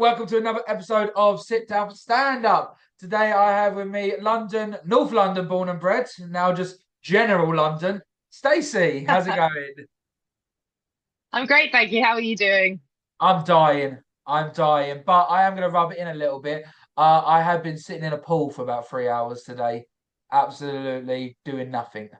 welcome to another episode of Sit Down for Stand Up. Today I have with me London, North London born and bred, now just general London, Stacey. How's it going? I'm great, thank you. How are you doing? I'm dying. I'm dying, but I am going to rub it in a little bit. I have been sitting in a pool for about 3 hours today, absolutely doing nothing.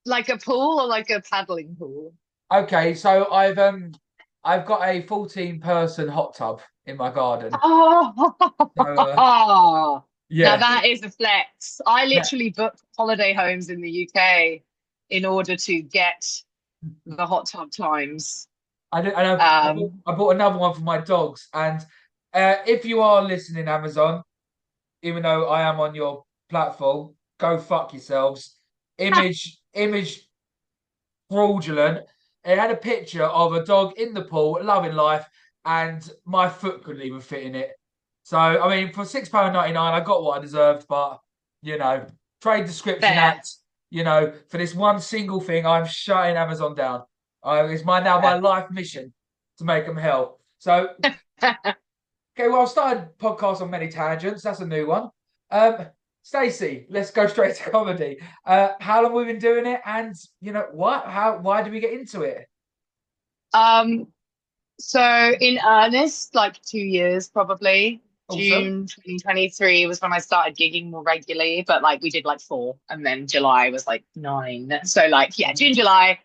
Like a pool or like a paddling pool? Okay, so I've got a 14-person hot tub in my garden. Oh, So now yeah. that is a flex. I Yeah. literally booked holiday homes in the UK in order to get the hot tub times. Um, I bought another one for my dogs. And if you are listening, Amazon, even though I am on your platform, go fuck yourselves. Image fraudulent. It had a picture of a dog in the pool, loving life, and my foot couldn't even fit in it. So, I mean, for £6.99, I got what I deserved, but, trade description fair, act, for this one single thing, I'm shutting Amazon down. It's my fair. life mission to make them hell. So, okay, well, I've started podcast on many tangents. That's a new one. Um, Stacey, let's go straight to comedy. How long we've been doing it, and what? Why did we get into it? Um, so in earnest, like 2 years probably. Awesome. June 2023 was when I started gigging more regularly, but like we did like four, and then July was like nine. So like yeah, June, July.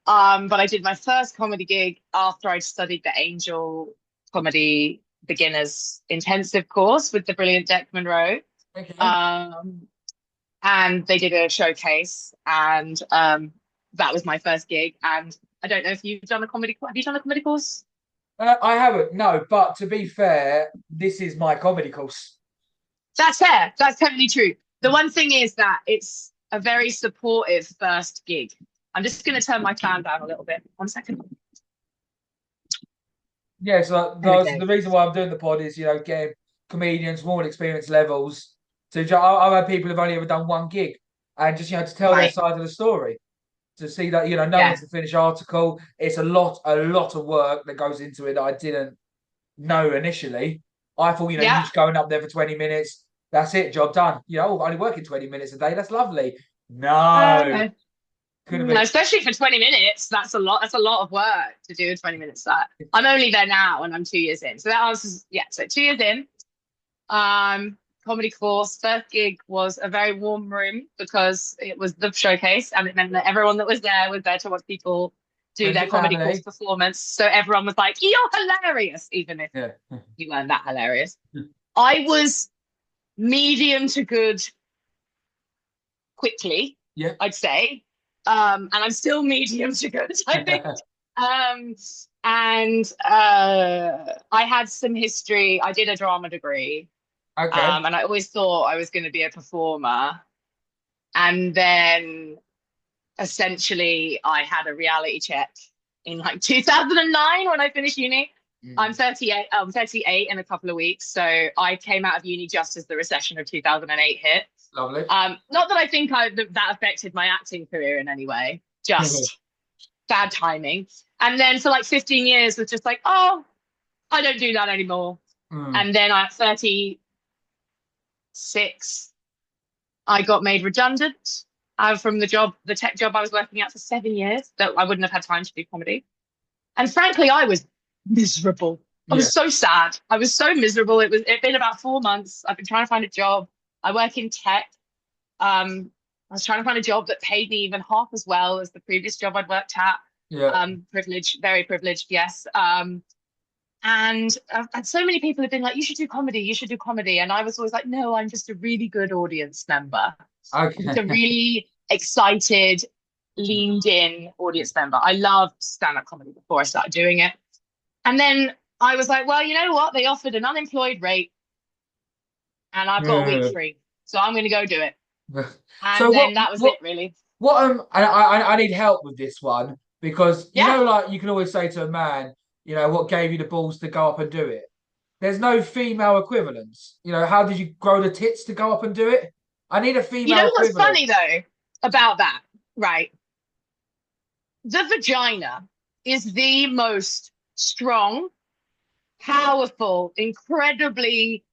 But I did my first comedy gig after I'd studied the Angel Comedy Beginners Intensive course with the brilliant Deck Monroe. Okay. Um, and they did a showcase, and that was my first gig. And I don't know if you've done a comedy. Have you done a comedy course? I haven't, no, but to be fair, this is my comedy course. That's fair. That's totally true. The one thing is that it's a very supportive first gig. I'm just going to turn my fan down a little bit. 1 second. Yeah, so There we the go. reason why I'm doing the pod is, getting comedians, more experience levels. I've had people who've only ever done one gig and just, to tell their Right. side of the story. To see that no Yeah. one's a finished article. It's a lot of work that goes into it that I didn't know initially. I thought you Yeah. just going up there for 20 minutes, that's it, job done. Only working 20 minutes a day, that's lovely. No, Uh, could have been. Especially for 20 minutes, that's a lot. That's a lot of work to do a 20 minute set. I'm only there now and I'm 2 years in. So that answers, yeah. So 2 years in, comedy course. First gig was a very warm room because it was the showcase and it meant that everyone that was there to watch people do Friends their and comedy course family. performance. So everyone was like, "You're hilarious," even if Yeah. you weren't that hilarious. I was medium to good quickly, Yeah. I'd say. And I'm still medium to good, I think. Um, and I had some history. I did a drama degree, Okay. and I always thought I was going to be a performer. And then essentially, I had a reality check in like 2009 when I finished uni. I'm Mm, 38. I'm 38 in a couple of weeks. So I came out of uni just as the recession of 2008 hit. lovely. Not that I think that affected my acting career in any way, just bad timing. And then for like 15 years was just like, oh, I don't do that anymore. Mm, And then at 36, I got made redundant from the tech job I was working at for 7 years, that I wouldn't have had time to do comedy. And frankly, I was miserable. I yeah. was so sad. I was so miserable. It'd been about 4 months. I've been trying to find a job. I work in tech. I was trying to find a job that paid me even half as well as the previous job I'd worked at. Yeah. Privileged, very privileged, yes. And so many people have been like, you should do comedy, you should do comedy. And I was always like, no, I'm just a really good audience member. I'm just a Okay. really excited, leaned in audience member. I loved stand-up comedy before I started doing it. And then I was like, well, you know what? They offered an unemployed rate and I've got a week Yeah. free. So I'm going to go do it. So And then that was it, really. I need help with this one because Yeah. like you can always say to a man, what gave you the balls to go up and do it? There's no female equivalence. How did you grow the tits to go up and do it? I need a You know female what's equivalent. funny though about that, right? The vagina is the most strong, powerful, incredibly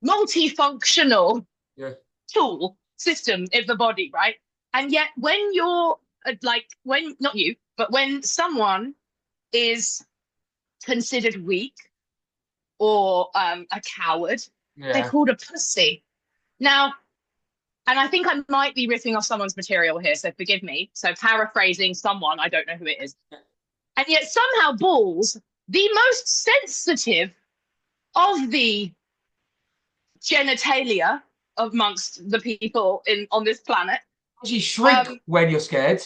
multifunctional Yeah. tool system in the body, right? And yet, when you're like, when not you, but when someone is considered weak or a coward, they're Yeah. called a pussy. Now, and I think I might be ripping off someone's material here, so forgive me. So, paraphrasing someone, I don't know who it is. And yet, somehow, balls, the most sensitive of the genitalia amongst the people in on this planet. You shrink when you're scared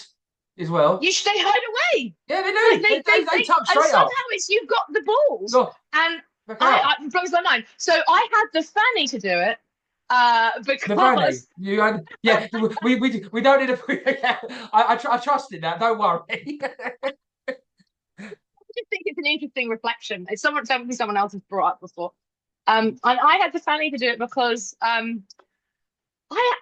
as well. They hide away. Yeah, they Like do. They tuck and straight somehow up. it's you've got the balls. Look, And look out. it blows my mind. So I had the fanny to do it The fanny. because You had, yeah, we don't need a. Yeah, I trust in that. Don't worry. I just think it's an interesting reflection. It's something someone else has brought up before. And I had the fanny to do it because I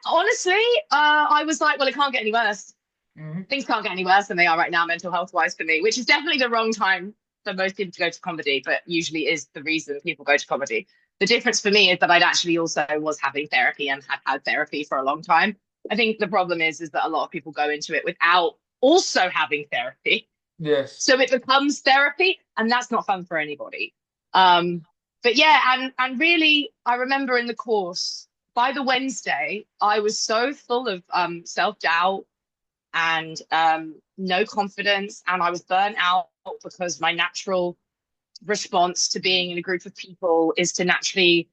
honestly I was like, well, it can't get any worse. Mhm. Things can't get any worse than they are right now, mental health wise for me, which is definitely the wrong time for most people to go to comedy, but usually is the reason people go to comedy. The difference for me is that I'd actually also was having therapy and had therapy for a long time. I think the problem is that a lot of people go into it without also having therapy. Yes. So it becomes therapy, and that's not fun for anybody. But yeah, and really, I remember in the course, by the Wednesday, I was so full of self-doubt and no confidence, and I was burnt out because my natural response to being in a group of people is to naturally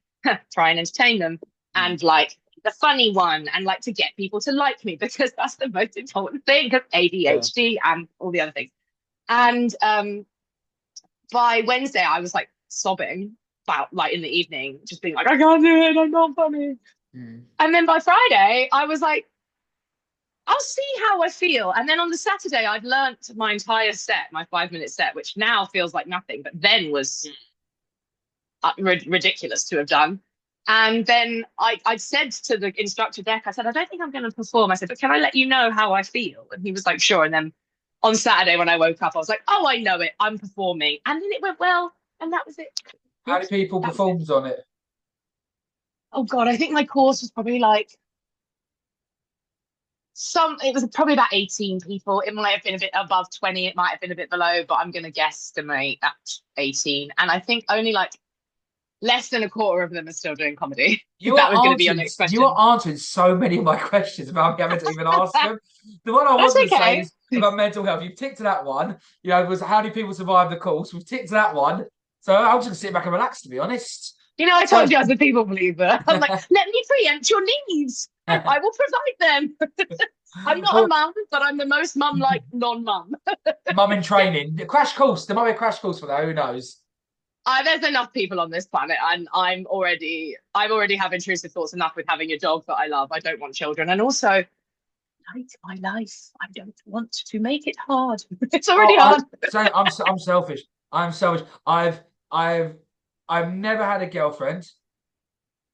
try and entertain them and like the funny one and like to get people to like me because that's the most important thing because ADHD and all the other things. And by Wednesday, I was like sobbing about like in the evening, just being like, I can't do it, I'm not funny. And then by Friday, I was like, I'll see how I feel. And then on the Saturday, I'd learnt my entire set, my 5-minute set, which now feels like nothing, but then was ridiculous to have done. And then I said to the instructor Deck, I said, I don't think I'm going to perform. I said, but can I let you know how I feel? And he was like, sure. And then on Saturday when I woke up, I was like, oh, I know it. I'm performing. And then it went well. And that was it. How many people performed on it? Oh, God, I think my course was probably like it was probably about 18 people. It might have been a bit above 20. It might have been a bit below, but I'm going to guesstimate at 18. And I think only like less than a quarter of them are still doing comedy. That was going to be your next question. You are answering so many of my questions about me having to even ask them. The one I was going to say is about mental health. You've ticked to that one. You know, was how do people survive the course? We've ticked to that one. So I was just going to sit back and relax, to be honest. You know, I told you I was a people believer. I'm like, let me preempt your needs. I will provide them. I'm not a mum, but I'm the most mum-like non-mum. Mum in training. Crash course. There might be a crash course for that. Who knows? There's enough people on this planet, and I already have intrusive thoughts enough with having a dog that I love. I don't want children, and also, like my life, I don't want to make it hard. It's already hard. I'm selfish. I'm selfish. I've never had a girlfriend,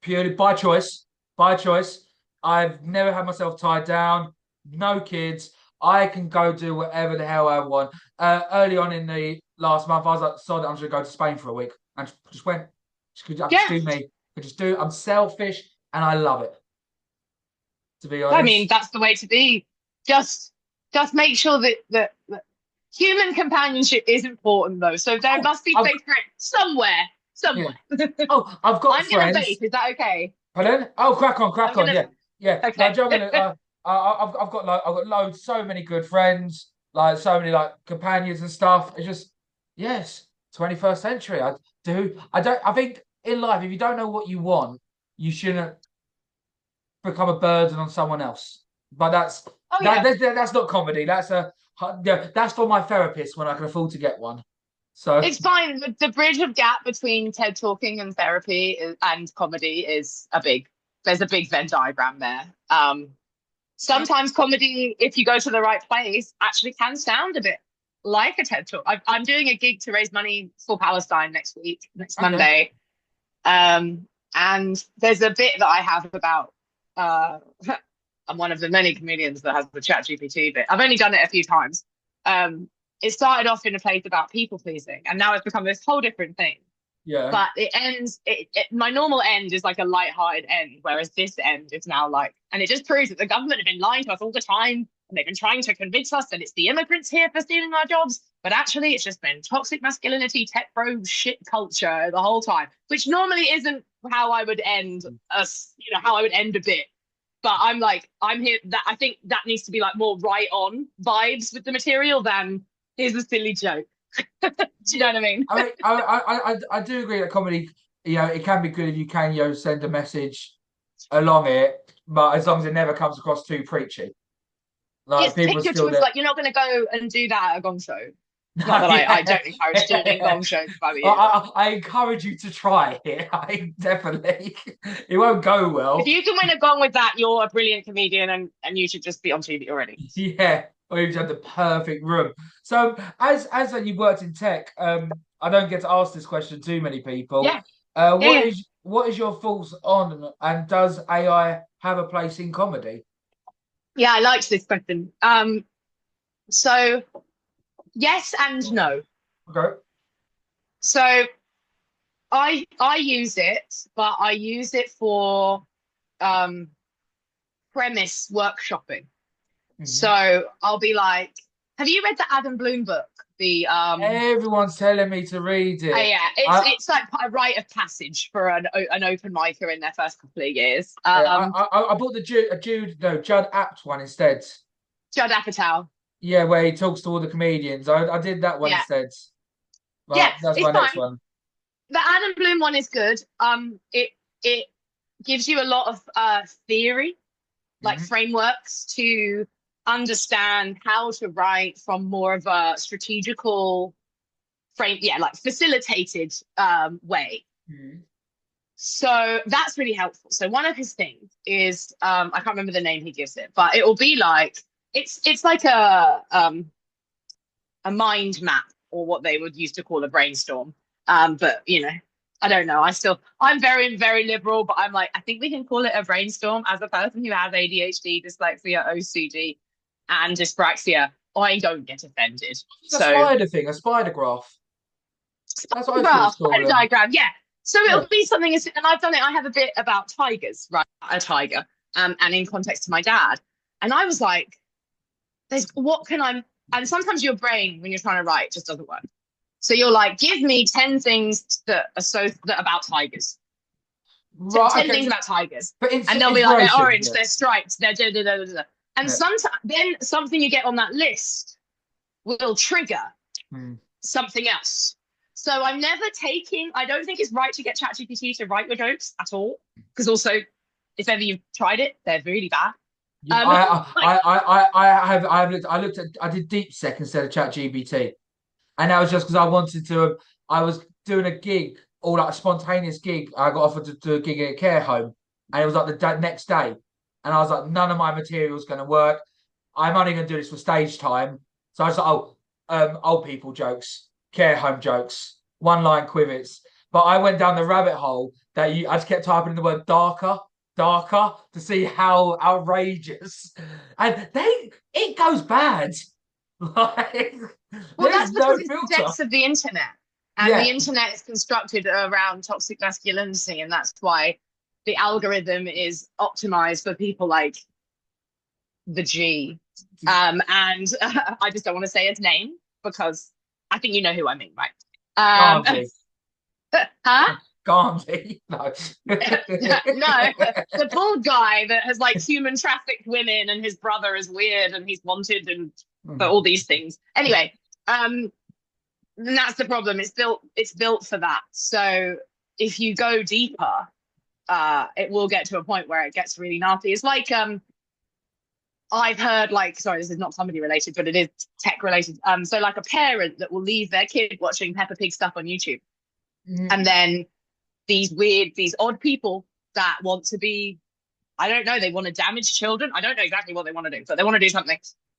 purely by choice. By choice. I've never had myself tied down. No kids. I can go do whatever the hell I want. Early on in the last month, I was like, sorry, I'm just going to go to Spain for a week. And just went. Just do me. I'm selfish and I love it. To be honest. I mean, that's the way to be. Just make sure that human companionship is important, though. So there must be space for it somewhere. Yeah. Oh, I've got I'm friends. Gonna vape. Is that okay? Pardon? Oh, crack on. Yeah. Okay. I've got loads, so many good friends, like so many like companions and stuff. It's just yes, 21st century. I think in life, if you don't know what you want, you shouldn't become a burden on someone else. But that's not comedy. That's for my therapist when I can afford to get one. So it's fine. The bridge of gap between TED talking and therapy and comedy is there's a big Venn diagram there. Sometimes comedy, if you go to the right place, actually can sound a bit like a TED talk. I'm doing a gig to raise money for Palestine next Monday. And there's a bit that I have about I'm one of the many comedians that has the chat GPT bit. I've only done it a few times. it started off in a place about people pleasing, and now it's become this whole different thing. Yeah. But it ends. My normal end is like a light-hearted end, whereas this end is now like, and it just proves that the government have been lying to us all the time, and they've been trying to convince us that it's the immigrants here for stealing our jobs. But actually, it's just been toxic masculinity, tech bro shit culture the whole time, which normally isn't how I would end how I would end a bit. But I'm like, I'm here. That I think that needs to be like more right on vibes with the material than here's a silly joke. Do you know what I mean? I do agree that comedy, it can be good if you can, send a message along it, but as long as it never comes across too preachy. Like Yes, people pick your still choice. there. Like, you're not going to go and do that at a gong show. Not that I Yeah. don't encourage doing gong shows if I were you. I encourage you to try it. I definitely. It won't go If well. you can win a gong with that, you're a brilliant comedian, and you should just be on TV already. Yeah. Or you've had the perfect room. So as you've worked in tech, I don't get to ask this question to many people. Yeah, yeah, What yeah. is your thoughts on, and does AI have a place in comedy? Yeah, I liked this question. So yes and no. Okay. So I use it, but I use it for um premise workshopping. Mhm. So I'll be like, have you read the Adam Bloom book? The Everyone's telling me to read it. yeah, I, it's like a rite of passage for an open micer in their first couple of years. I bought the Judd Apt one instead. Judd Apatow. Yeah, where he talks to all the comedians. I did that one Yeah, instead. yeah, But that's my it's next fine. one. The Adam Bloom one is good. It gives you a lot of theory, like Mhm. frameworks to understand how to write from more of a strategical frame, yeah, like facilitated way. Mhm. So that's really helpful. So one of his things is I can't remember the name he gives it, but it will be like it's like a mind map, or what they would used to call a brainstorm. But I don't know. I'm very, very liberal, but I'm like, I think we can call it a brainstorm. As a person who has ADHD, dyslexia, OCD, and dyspraxia, I don't get offended. It's a So spider thing, a spider graph. That's what I always graph, call spider them. diagram, yeah. So Yeah. it'll be something, and I've done it. I have a bit about tigers, right? A tiger, and in context to my dad, and I was like, "There's what can I?" And sometimes your brain, when you're trying to write, just doesn't work. So you're like, "Give me 10 things that about tigers. Right. 10 things Okay. about tigers," But and they'll be like, "They're inspiration. orange, Yeah. they're striped, they're da da da da da." And Yeah. sometimes then something you get on that list will trigger Hmm. something else. So I don't think it's right to get ChatGPT to write your jokes at all. Because also, if ever you've tried it, they're really bad. Yeah, Um, like, I looked at, I did Deep Sec instead of ChatGPT, and that was just because I wanted to. I was doing a gig, or like a spontaneous gig. I got offered to do a gig at a care home, and it was like the next day, and I was like, none of my material's going to work. I'm only going to do this for stage time. So I was like, old people jokes, care home jokes, one line quivets. But I went down the rabbit hole I just kept typing in the word darker, darker to see how outrageous. And it goes bad. Like, well, there's that's because no it's the filter. depths of the internet. And the Yeah. internet is constructed around toxic masculinity. And that's why the algorithm is optimized for people like the G. And I just don't want to say his name because I think you know who I mean, right? Gandhi. Huh? Gandhi. No. No, the bald guy that has like human trafficked women, and his brother is weird and he's wanted and for all these things. Anyway, and that's the problem. It's built for that. So if you go deeper, it will get to a point where it gets really nasty. It's like I've heard, like, sorry, this is not comedy related, but it is tech related. So like a parent that will leave their kid watching Peppa Pig stuff on YouTube, and then these odd people that want to be, I don't know, they want to damage children. I don't know exactly what they want to do, but they want to do something.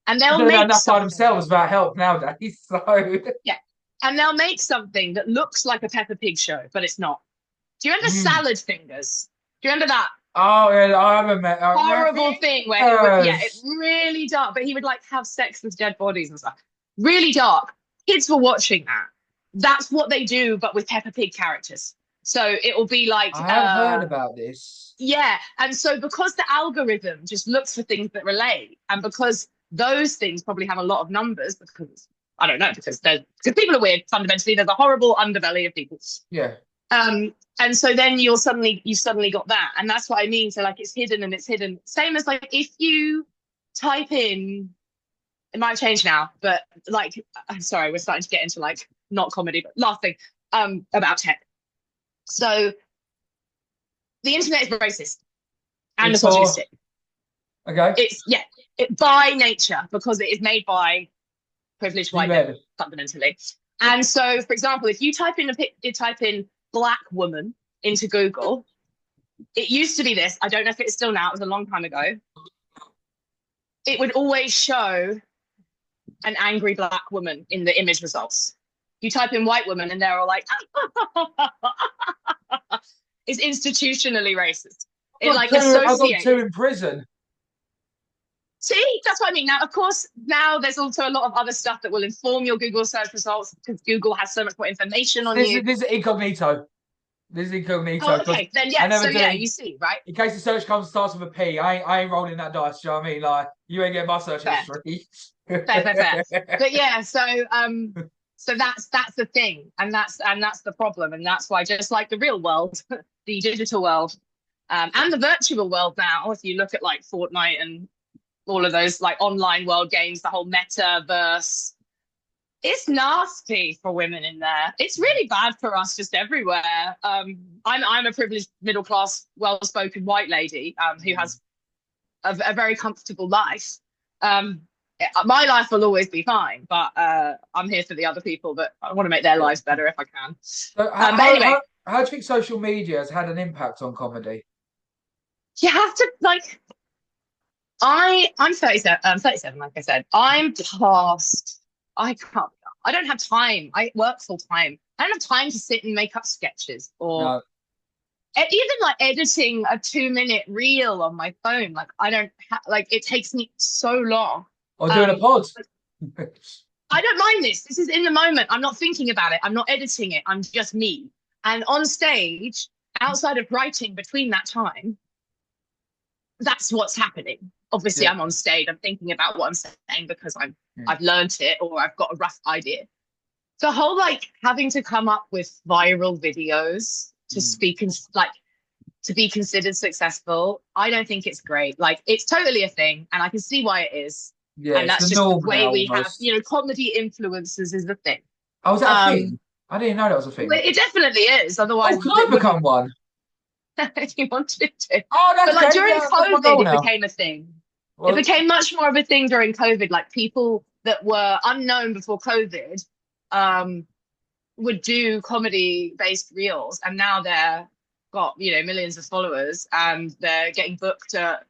And They they'll don't know make enough by something. themselves about help nowadays. So Yeah. And they'll make something that looks like a Peppa Pig show, but it's not. Do you remember Salad Fingers? Do you remember that Oh, yeah, I haven't met my horrible thing where he would, yeah, it fingers. really dark, but he would like have sex with dead bodies and stuff. really dark. Kids were watching that. That's what they do, but with Peppa Pig characters. So it will be like, I have heard about this. yeah. And so because the algorithm just looks for things that relate, and because those things probably have a lot of numbers, because I don't know, because people are weird fundamentally. There's a horrible underbelly of people. Yeah. And so then you suddenly got that, and that's what I mean. So like it's hidden and it's hidden. Same as like if you type in, it might change now, but like I'm sorry, we're starting to get into like not comedy, but last thing about tech. So the internet is racist and misogynistic. Okay. It's by nature, because it is made by privileged white men fundamentally. And so, for example, if you type in black woman into Google, it used to be this. I don't know if it's still now. It was a long time ago. It would always show an angry black woman in the image results. You type in white woman, and they're all like, it's institutionally racist. It like associates. I got 2 in prison. See, that's what I mean. Now, of course, now there's also a lot of other stuff that will inform your Google search results, because Google has so much more information on you. This is incognito. This is incognito. Oh, okay, then yeah. So yeah, you see, right? In case the search starts with a P, I ain't rolling that dice. You know what I mean? Like, you ain't getting my search history. Fair. But yeah, so that's the thing, and that's the problem, and that's why, just like the real world, the digital world, and the virtual world now, if you look at like Fortnite and all of those like online world games, the whole metaverse, it's nasty for women in there. It's really bad for us just everywhere. I'm a privileged middle class, well spoken white lady who has a very comfortable life. My life will always be fine, but I'm here for the other people that I want to make their lives better if I can. So but anyway, how do you think social media has had an impact on comedy? You have to like. I'm 37, like I said. I'm past. I can't. I don't have time. I work full time. I don't have time to sit and make up sketches or even like editing a 2-minute reel on my phone. Like I don't like. It takes me so long. Or doing a pod. I don't mind this. This is in the moment. I'm not thinking about it. I'm not editing it. I'm just me. And on stage, outside of writing between that time, that's what's happening. Obviously, I'm on stage. I'm thinking about what I'm saying because I've learned it, or I've got a rough idea. The whole like having to come up with viral videos to speak and like to be considered successful, I don't think it's great. Like it's totally a thing, and I can see why it is. Yeah, and that's just the way we have, comedy influences is the thing. Oh, was that a thing? I didn't know that was a thing. It definitely is. Otherwise, could I become one? If you wanted to. Oh, that's but like great. during COVID, it became a thing. Well, it became much more of a thing during COVID. Like people that were unknown before COVID would do comedy-based reels, and now they're got millions of followers, and they're getting booked at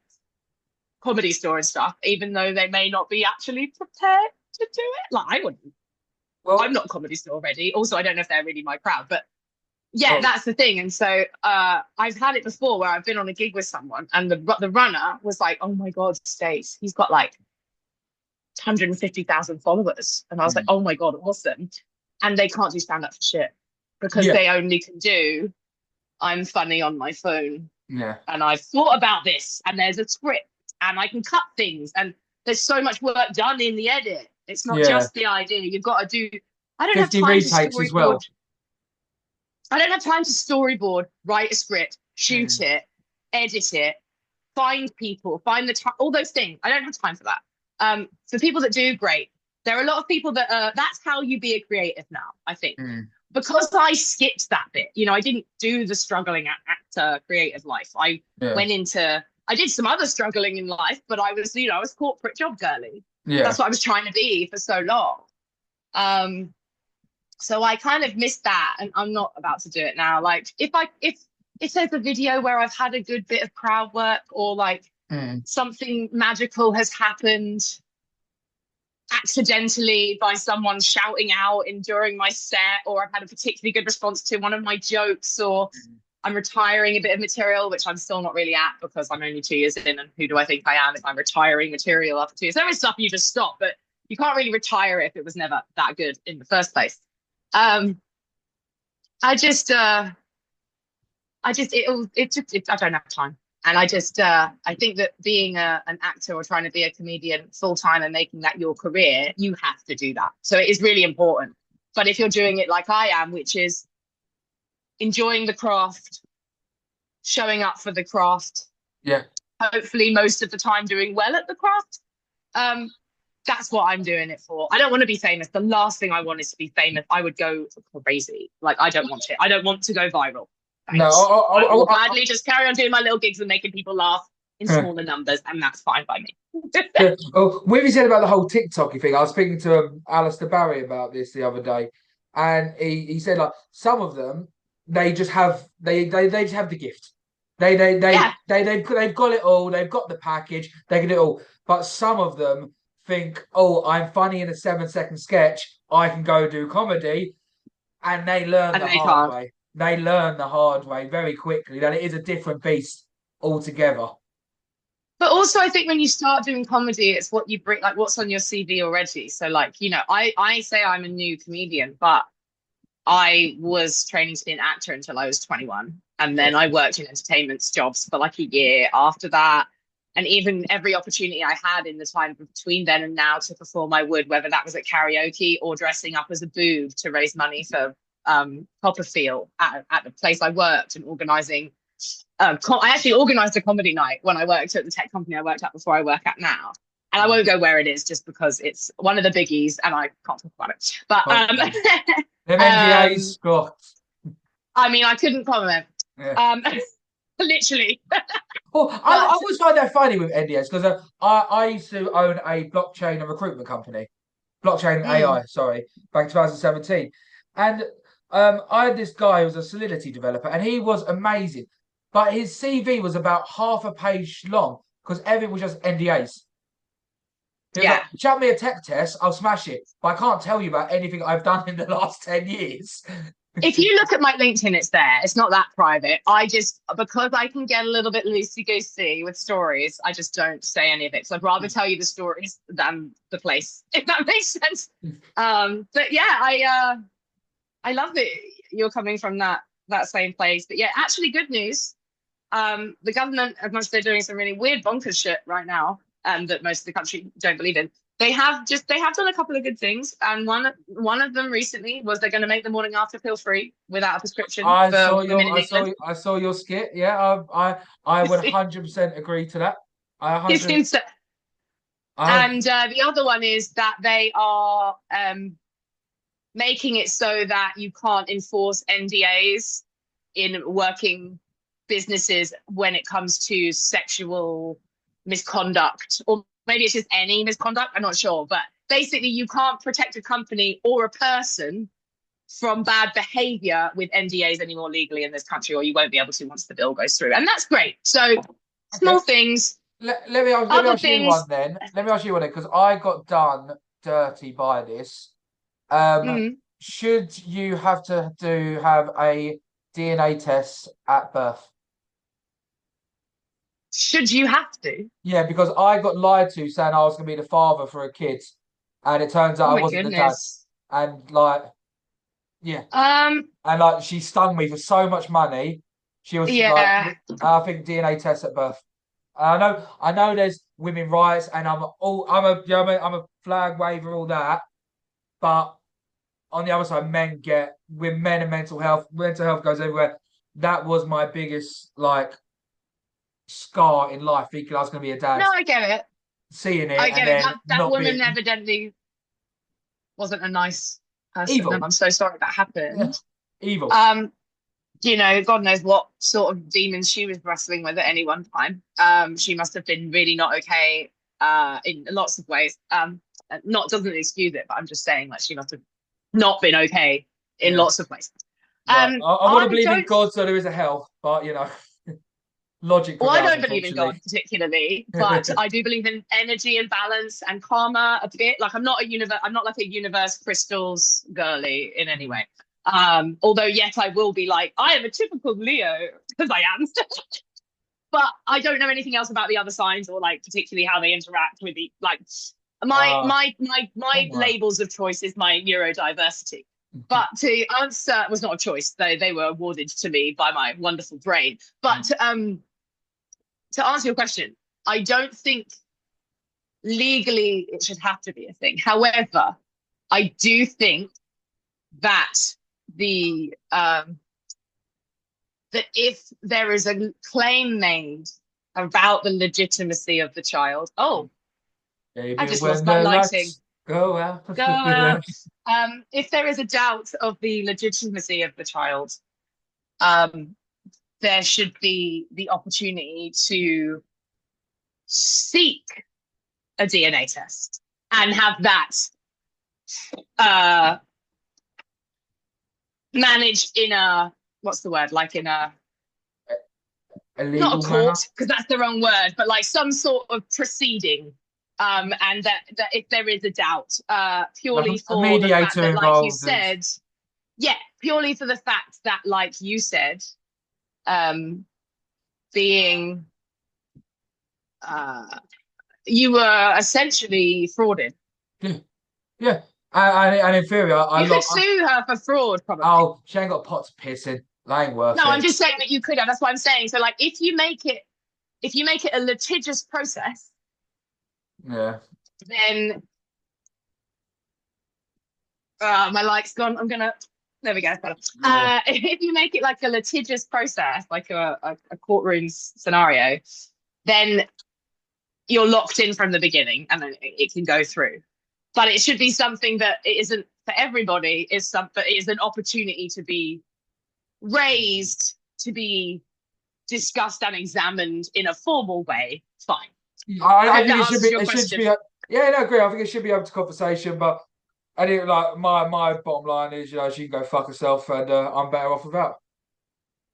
Comedy Store and stuff, even though they may not be actually prepared to do it. Like I wouldn't. Well, I'm not Comedy Store ready. Also, I don't know if they're really my crowd, but yeah, that's the thing. And so I've had it before where I've been on a gig with someone, and the runner was like, "Oh my God, Stace, he's got like 150,000 followers," and I was like, "Oh my God, awesome!" And they can't do stand up for shit because they only can do I'm funny on my phone. Yeah. And I've thought about this, and there's a script, and I can cut things, and there's so much work done in the edit. It's not just the idea. You've got to do. I don't have time to storyboard. As well. I don't have time to storyboard, write a script, shoot it, edit it, find people, find the time, all those things. I don't have time for that. For people that do, great. There are a lot of people that that's how you be a creative now, I think. Because I skipped that bit. I didn't do the struggling actor creative life. I went into, I did some other struggling in life, but I was, I was corporate job girly. Yeah. That's what I was trying to be for so long. So I kind of missed that, and I'm not about to do it now. Like if there's a video where I've had a good bit of crowd work, or like something magical has happened accidentally by someone shouting out during my set, or I've had a particularly good response to one of my jokes, or I'm retiring a bit of material, which I'm still not really at because I'm only 2 years in, and who do I think I am if I'm retiring material after 2 years? There is stuff you just stop, but you can't really retire it if it was never that good in the first place. Um, I just I don't have time. And I think that being an actor or trying to be a comedian full time and making that your career, you have to do that. So it is really important. But if you're doing it like I am, which is enjoying the craft, showing up for the craft, Yeah. hopefully most of the time doing well at the craft, um, that's what I'm doing it for. I don't want to be famous. The last thing I want is to be famous. I would go crazy. Like, I don't want it. I don't want to go viral. No, Thanks. I will gladly just carry on doing my little gigs and making people laugh in smaller numbers, and that's fine by me. yeah. Oh, what you said about the whole TikTok thing, I was speaking to Alistair Barry about this the other day, and he said like some of them they just have they just have the gift. Yeah. They've got it all. They've got the package. They can do it all. But some of them think, oh, I'm funny in a 7-second sketch. I can go do comedy, and they learn And the they hard can't. way. They learn the hard way very quickly that it is a different beast altogether. But also, I think when you start doing comedy, it's what you bring, like what's on your CV already. So, like, I say I'm a new comedian, but I was training to be an actor until I was 21. And then I worked in entertainment jobs for like a year after that. And even every opportunity I had in the time between then and now to perform, I would, whether that was at karaoke or dressing up as a boob to raise money for Copperfield at the place I worked, and organising. I actually organised a comedy night when I worked at the tech company I worked at before I work at now. And I won't go where it is just because it's one of the biggies and I can't talk about it. But Them NDAs, God. I mean, I couldn't comment. Yeah. Literally. Well, I always find that funny with NDAs because I used to own a blockchain and recruitment company, blockchain and AI, sorry, back in 2017. And I had this guy who was a Solidity developer, and he was amazing. But his CV was about half a page long because everything was just NDAs. He was like, chuck me a tech test, I'll smash it. But I can't tell you about anything I've done in the last 10 years. If you look at my LinkedIn, it's there. It's not that private. Because I can get a little bit loosey-goosey with stories, I just don't say any of it. So I'd rather tell you the stories than the place, if that makes sense. But yeah, I love that you're coming from that same place. But yeah, actually good news. The government, as much as they're doing some really weird bonkers shit right now, that most of the country don't believe in, they have done a couple of good things, and one of them recently was they're going to make the morning after pill free without a prescription for women in England. I saw your skit. Yeah, I would 100% agree to that. It's insane. And the other one is that they are making it so that you can't enforce NDAs in working businesses when it comes to sexual misconduct, or maybe it's just any misconduct, I'm not sure, but basically you can't protect a company or a person from bad behavior with NDAs anymore legally in this country, or you won't be able to once the bill goes through. And that's great. So small things. Let me ask you one then. Let me ask you one then, because I got done dirty by this. Should you have to have a DNA test at birth? Should you have to? Yeah, because I got lied to saying I was going to be the father for a kid, and it turns out I wasn't the dad. And like, yeah, and like she stung me for so much money. She was like, I think DNA test at birth. I know. There's women rights, and I'm a flag waver, all that. But on the other side, men and mental health goes everywhere. That was my biggest scar in life, thinking I was going to be a dad. No, I get it. Seeing it, I get it. That woman evidently wasn't a nice person. Evil. And I'm so sorry that happened. Yeah. Evil. God knows what sort of demons she was wrestling with at any one time. She must have been really not okay in lots of ways. Doesn't excuse it, but I'm just saying she must have not been okay in lots of ways. Right. I want to believe in God, so there is a hell, but logic. Well, I don't believe in God particularly, but I do believe in energy and balance and karma a bit. I'm not like a universe crystals girly in any way. Although yet I will be I am a typical Leo, because I am. But I don't know anything else about the other signs, or particularly how they interact with My Homework. labels of choice is my neurodiversity. But to answer was not a choice, though they were awarded to me by my wonderful brain. But to answer your question, I don't think legally it should have to be a thing. However, I do think that the that if there is a claim made about the legitimacy of the child, oh, Maybe I just when lost my the lighting. lights go out. Go out. If there is a doubt of the legitimacy of the child, um, there should be the opportunity to seek a DNA test and have that uh, managed in a, what's the word, like in a, A not a legal manner. court, because that's the wrong word, but like some sort of proceeding. And that if there is a doubt, Like purely a for the fact mediator that, like you involved. And said, yeah, purely for the fact that, like you said, being you were essentially frauded. yeah, yeah. And in theory, You could sue her for fraud, probably. oh, she ain't got pots of pissing. That ain't worth No, I'm it. just saying that you could have. That's what I'm saying. So, like, if you make it a litigious process, Yeah. then my light's gone. I'm gonna. There we go. Yeah. If you make it like a litigious process, like a courtroom scenario, then you're locked in from the beginning, and then it can go through. But it should be something that it isn't for everybody. But it is an opportunity to be raised, to be discussed and examined in a formal way. Fine. I Hope think that it should answers be. your It should question. be. Yeah, no, I agree. I think it should be open to conversation. But I think like my bottom line is, she can go fuck herself, and I'm better off without.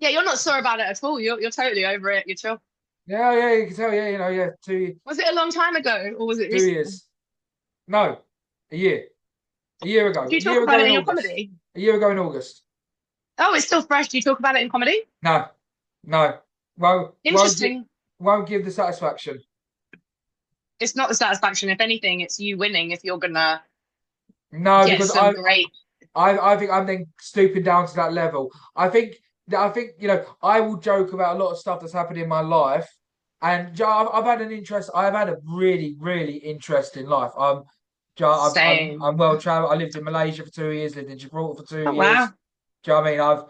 Yeah, you're not sore about it at all. You're totally over it. You're chill. Yeah, yeah, you can tell. Yeah, yeah. Was it a long time ago or was it Two recently? years. No, a year. A year ago. Do A you talk year about ago it in in your August. comedy? A year ago in August. Oh, it's still fresh. Do you talk about it in comedy? No, no. Won't give, Interesting. won't give the satisfaction. It's not the satisfaction. If anything, it's you winning if you're gonna No, get because some great. I think I'm then stooping down to that level. I think I will joke about a lot of stuff that's happened in my life, and I've had an interest. I've had a really really interesting life. I'm Same. well traveled. I lived in Malaysia for 2 years. Lived in Gibraltar for two Oh years. wow. Do you know what I mean?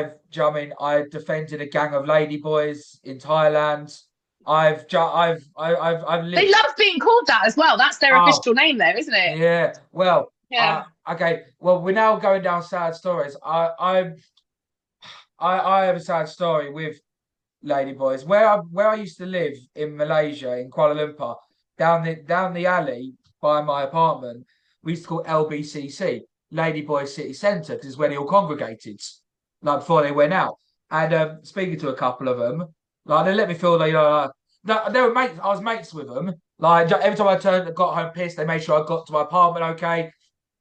Do you know what I mean? I defended a gang of ladyboys in Thailand. I've They lived. love being called that as well. That's their Oh, official name there, isn't it? yeah. Well, Yeah. okay. Well, we're now going down sad stories. I have a sad story with ladyboys. Where I used to live in Malaysia, in Kuala Lumpur, down the alley by my apartment, we used to call LBCC, Ladyboy City Centre, because it's where they all congregated, like before they went out. And speaking to a couple of them, like they let me feel they were mates. I was mates with them. Like every time got home pissed, they made sure I got to my apartment okay.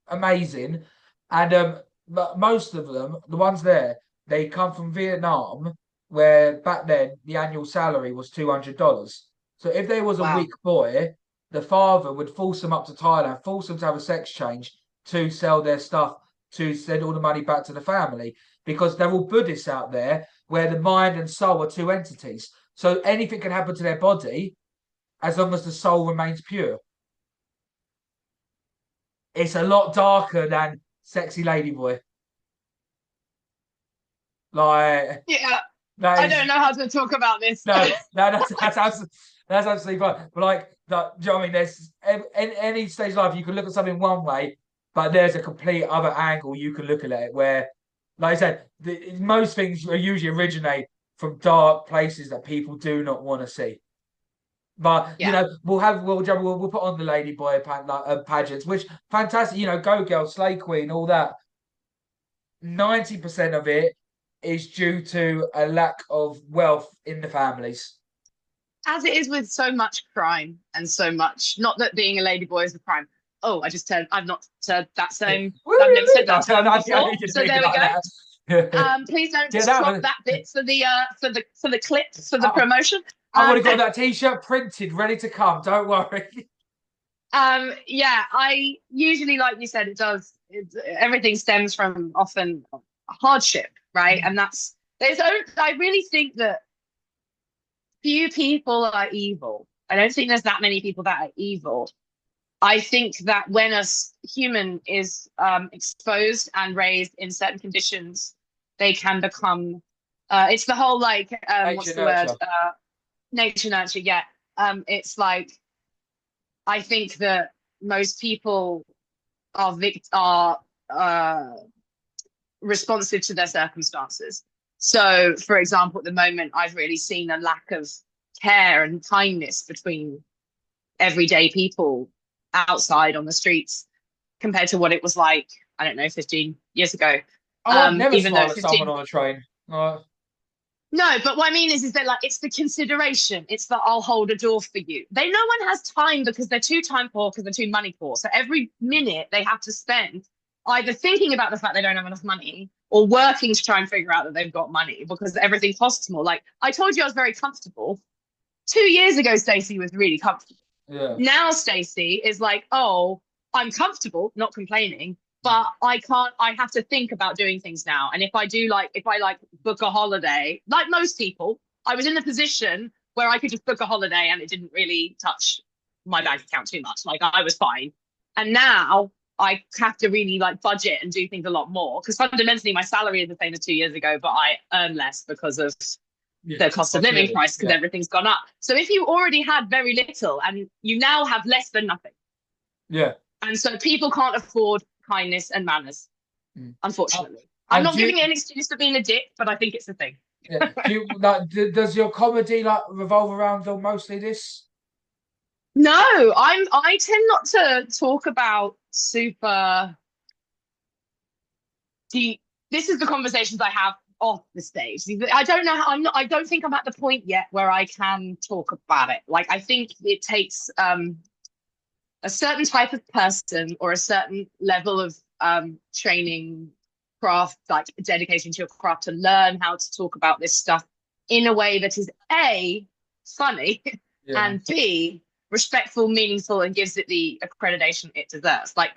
Amazing. And but most of them, the ones there, they come from Vietnam, where back then the annual salary was $200. So if there was a Wow. weak boy, the father would force them up to Thailand, force them to have a sex change to sell their stuff, to send all the money back to the family, because they're all Buddhists out there, where the mind and soul are two entities. So anything can happen to their body as long as the soul remains pure. It's a lot darker than sexy ladyboy. Like Yeah. that I is don't know how to talk about this. no, that's absolutely fine. But like that, do you know what I mean? There's in any stage of life you can look at something one way, but there's a complete other angle you can look at it where, like I said, most things usually originate from dark places that people do not want to see. But Yeah. we'll put on the ladyboy pageants, which fantastic. Go girl, slay queen, all that. 90% of it is due to a lack of wealth in the families. As it is with so much crime and so much, not that being a ladyboy is a crime. Oh, I've not said that same, I've never said that term before. So there we go. Please don't Yeah, just crop that bit for the clip for the promotion. I've already got that t-shirt printed, ready to come. Don't worry. Yeah, I usually, like you said, everything stems from often hardship, right? And I really think that few people are evil. I don't think there's that many people that are evil. I think that when human is exposed and raised in certain conditions, they can become. It's the whole like what's Nature the word? nurture. Nature nurture. Yeah. It's like I think that most people are responsive to their circumstances. So, for example, at the moment, I've really seen a lack of care and kindness between everyday people outside on the streets compared to what it was like, I don't know, 15 years ago. Oh, I'd never Even though smile at someone 15, on a train. no, but what I mean is that like it's the consideration. It's that I'll hold a door for you. No one has time because they're too time poor because they're too money poor. So every minute they have to spend either thinking about the fact they don't have enough money or working to try and figure out that they've got money because everything costs more. Like I told you, I was very comfortable. 2 years ago, Stacey was really comfortable. Yeah. Now Stacey is like, oh, I'm comfortable, not complaining, but I have to think about doing things now. And if I like book a holiday, like most people, I was in a position where I could just book a holiday and it didn't really touch my bank account too much. Like I was fine. And now I have to really like budget and do things a lot more because fundamentally my salary is the same as 2 years ago, but I earn less because of Yeah. the cost of living price because Yeah. everything's gone up. So if you already had very little and you now have less than nothing, Yeah. and so people can't afford kindness and manners, Mm. unfortunately. I'm And not giving an excuse for being a dick, but I think it's a thing. yeah, does your comedy like revolve around mostly this? No, I tend not to talk about super deep. This is the conversations I have off the stage. I don't know how I don't think I'm at the point yet where I can talk about it. Like I think it takes a certain type of person or a certain level of training, craft, like dedication to your craft to learn how to talk about this stuff in a way that is A, funny, Yeah. and B, respectful, meaningful, and gives it the accreditation it deserves. Like,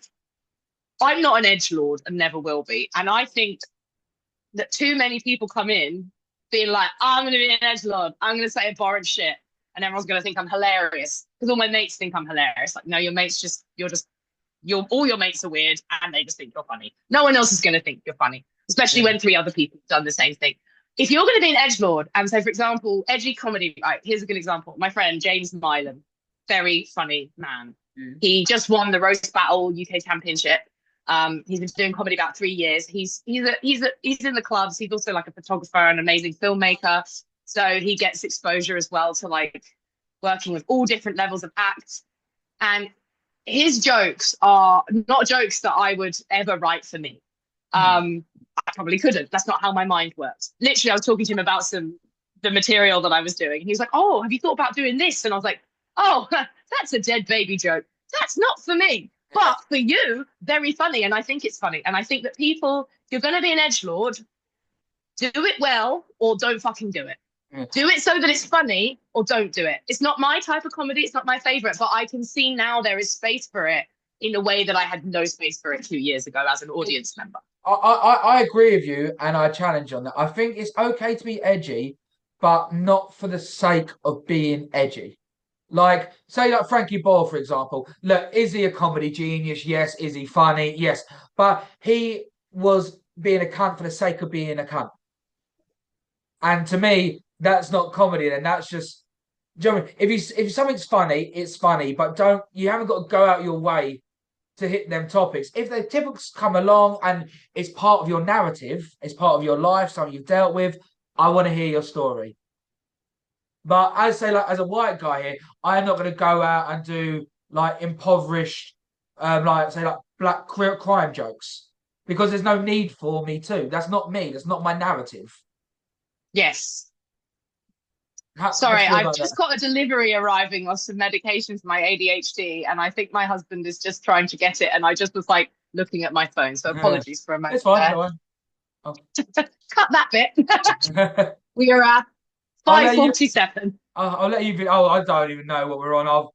I'm not an edgelord and never will be. And I think that too many people come in being like, I'm going to be an edgelord. I'm going to say abhorrent shit. And everyone's going to think I'm hilarious because all my mates think I'm hilarious. Like, no, all your mates are weird and they just think you're funny. No one else is going to think you're funny, especially Yeah. when three other people have done the same thing. If you're going to be an edgelord and say, for example, edgy comedy, right, here's a good example. My friend James Milam, very funny man. Mm. He just won the Roast Battle UK Championship. He's been doing comedy about 3 years. He's in the clubs. He's also like a photographer and amazing filmmaker. So he gets exposure as well to like working with all different levels of acts. And his jokes are not jokes that I would ever write for me. I probably couldn't. That's not how my mind works. Literally, I was talking to him about the material that I was doing. And he was like, "Oh, have you thought about doing this?" And I was like, "Oh, that's a dead baby joke. That's not for me. But for you, very funny." And I think it's funny. And I think that people, if you're going to be an edgelord, do it well or don't fucking do it. Yeah. Do it so that it's funny or don't do it. It's not my type of comedy. It's not my favorite, but I can see now there is space for it in a way that I had no space for it 2 years ago as an audience member. I agree with you, and I challenge on that. I think it's okay to be edgy, but not for the sake of being edgy. Like, say, like Frankie Boyle, for example. Look, is he a comedy genius? Yes. Is he funny? Yes. But he was being a cunt for the sake of being a cunt. And to me, that's not comedy. Then that's just, do you know what I mean? If something's funny, it's funny. But you haven't got to go out your way to hit them topics. If the topics come along and it's part of your narrative, it's part of your life, something you've dealt with, I want to hear your story. But I say, like, as a white guy here, I'm not going to go out and do like impoverished, like say like black crime jokes because there's no need for me to. That's not me. That's not my narrative. Yes. How do Sorry, you feel I've about just that? got a delivery arriving of some medication for my ADHD, and I think my husband is just trying to get it, and I just was like looking at my phone. So apologies for a moment It's fine. there. No one. Oh. Cut that bit. We are at I'll let you. 5:47. I'll let you. Oh, I don't even know what we're on. I'll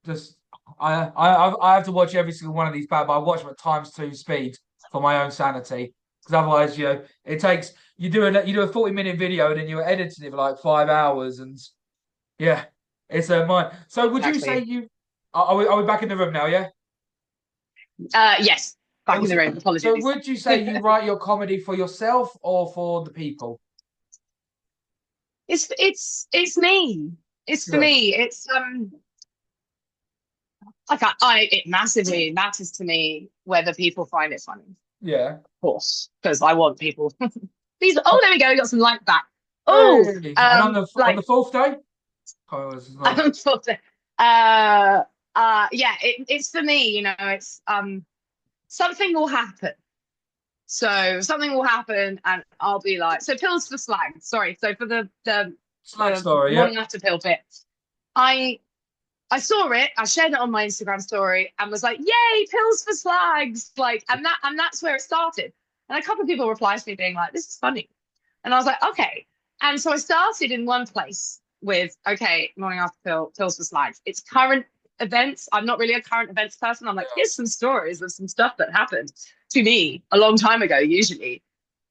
just. I have to watch every single one of these back, but I watch them at times two speed for my own sanity. Because otherwise, it takes you do a 40-minute video and then you're editing it for like 5 hours, and yeah, it's a mind. So would you say Exactly. you are we back in the room now? Yeah. Yes, back in the Awesome. room. So Apologies. would you say you write your comedy for yourself or for the people? It's me. It's for Yeah. me. It's like it massively matters to me whether people find it funny. Of Yeah. course, because I want people. These. Oh, there we go. We got some light back. Oh, Hey. And on the like fourth day? Oh, this is not. I'm sort of, yeah. It's for me. It's something will happen. So something will happen, and I'll be like, so pills for slag. Sorry. So for Slag the story, yeah. morning after pill bit, I I saw it, I shared it on my Instagram story and was like, yay, pills for slags. Like, and that's where it started. And a couple of people replied to me being like, this is funny. And I was like, okay. And so I started in one place with, okay, morning after pill, pills for slags. It's current events. I'm not really a current events person. I'm like, here's some stories of some stuff that happened to me a long time ago, usually.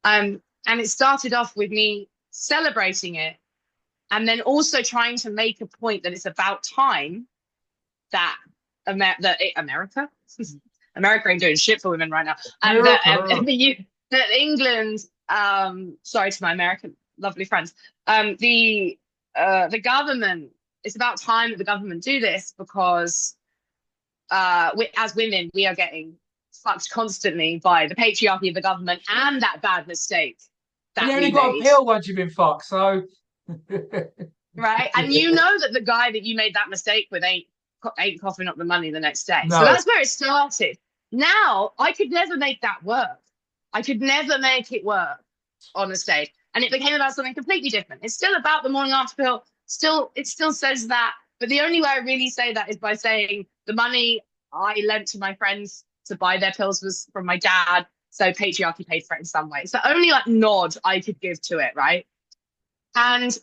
And it started off with me celebrating it and then also trying to make a point that it's about time that America, America ain't doing shit for women right now, and that Miracle. that England, sorry to my American lovely friends, the government. It's about time that the government do this because as women we are getting fucked constantly by the patriarchy of the government and that bad mistake You that only we got a made. pill once you've been fucked, so Right, and you know that the guy that you made that mistake with ain't coughing up the money the next day. So no. that's where it started. Now I could never make that work. I could never make it work on a stage, and it became about something completely different. It's still about the morning after pill. It still says that, but the only way I really say that is by saying the money I lent to my friends to buy their pills was from my dad. So patriarchy paid for it in some way. So only like nod I could give to it, right? And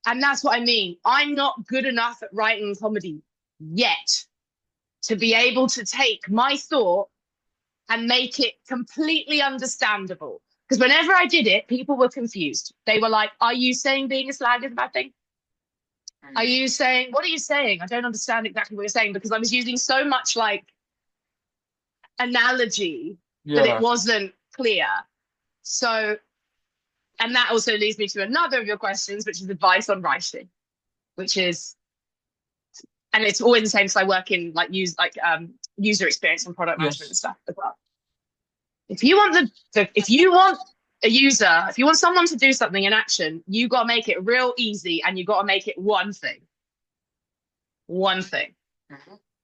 and that's what I mean. I'm not good enough at writing comedy yet to be able to take my thought and make it completely understandable. Because whenever I did it, people were confused. They were like, are you saying being a slag is a bad thing? Are you saying, what are you saying? I don't understand exactly what you're saying because I was using so much like analogy that it Yeah. wasn't clear. So, and that also leads me to another of your questions, which is advice on writing, which is, and it's always the same because I work in like user experience and product management and Yes. stuff as well. If you want if you want a user, if you want someone to do something in action, you got to make it real easy and you got to make it one thing. One thing.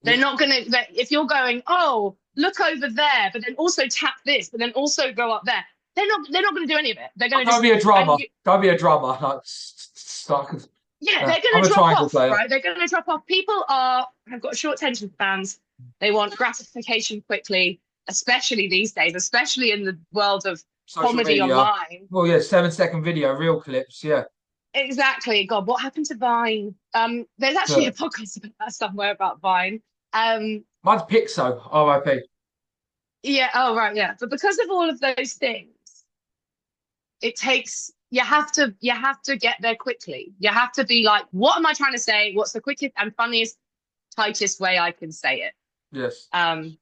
They're not going to, if you're going, oh, look over there, but then also tap this, but then also go up there. They're not going to do any of it. They're going to Don't just, be a and drama. you, Don't be a drama. Like, stuck. yeah, they're going I'm to a drop triangle off, player. right? They're going to drop off. Have got short attention spans. They want gratification quickly, especially these days, especially in the world of Social comedy media. online. Well, yeah, 7-second video, real clips. Yeah. Exactly. God, what happened to Vine? There's actually Yeah. a podcast about that somewhere about Vine. Um, Mine's Pixo, RIP. yeah, oh right, yeah. But because of all of those things, it takes you have to get there quickly. You have to be like, what am I trying to say? What's the quickest and funniest, tightest way I can say it? Yes. And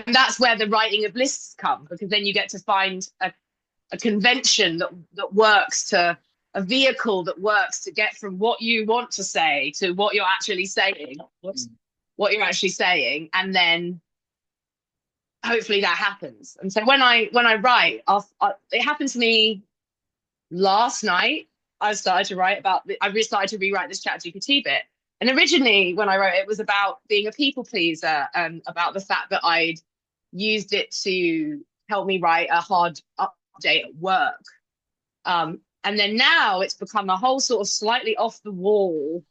that's where the writing of lists come, because then you get to find a convention that works to a vehicle that works to get from what you want to say to what you're actually saying. What you're actually saying, and then hopefully that happens. And so when I write, it happened to me last night. I started to write about I started to rewrite this ChatGPT bit. And originally, when I wrote it, it was about being a people pleaser and about the fact that I'd used it to help me write a hard update at work. And then now it's become a whole sort of slightly off the wall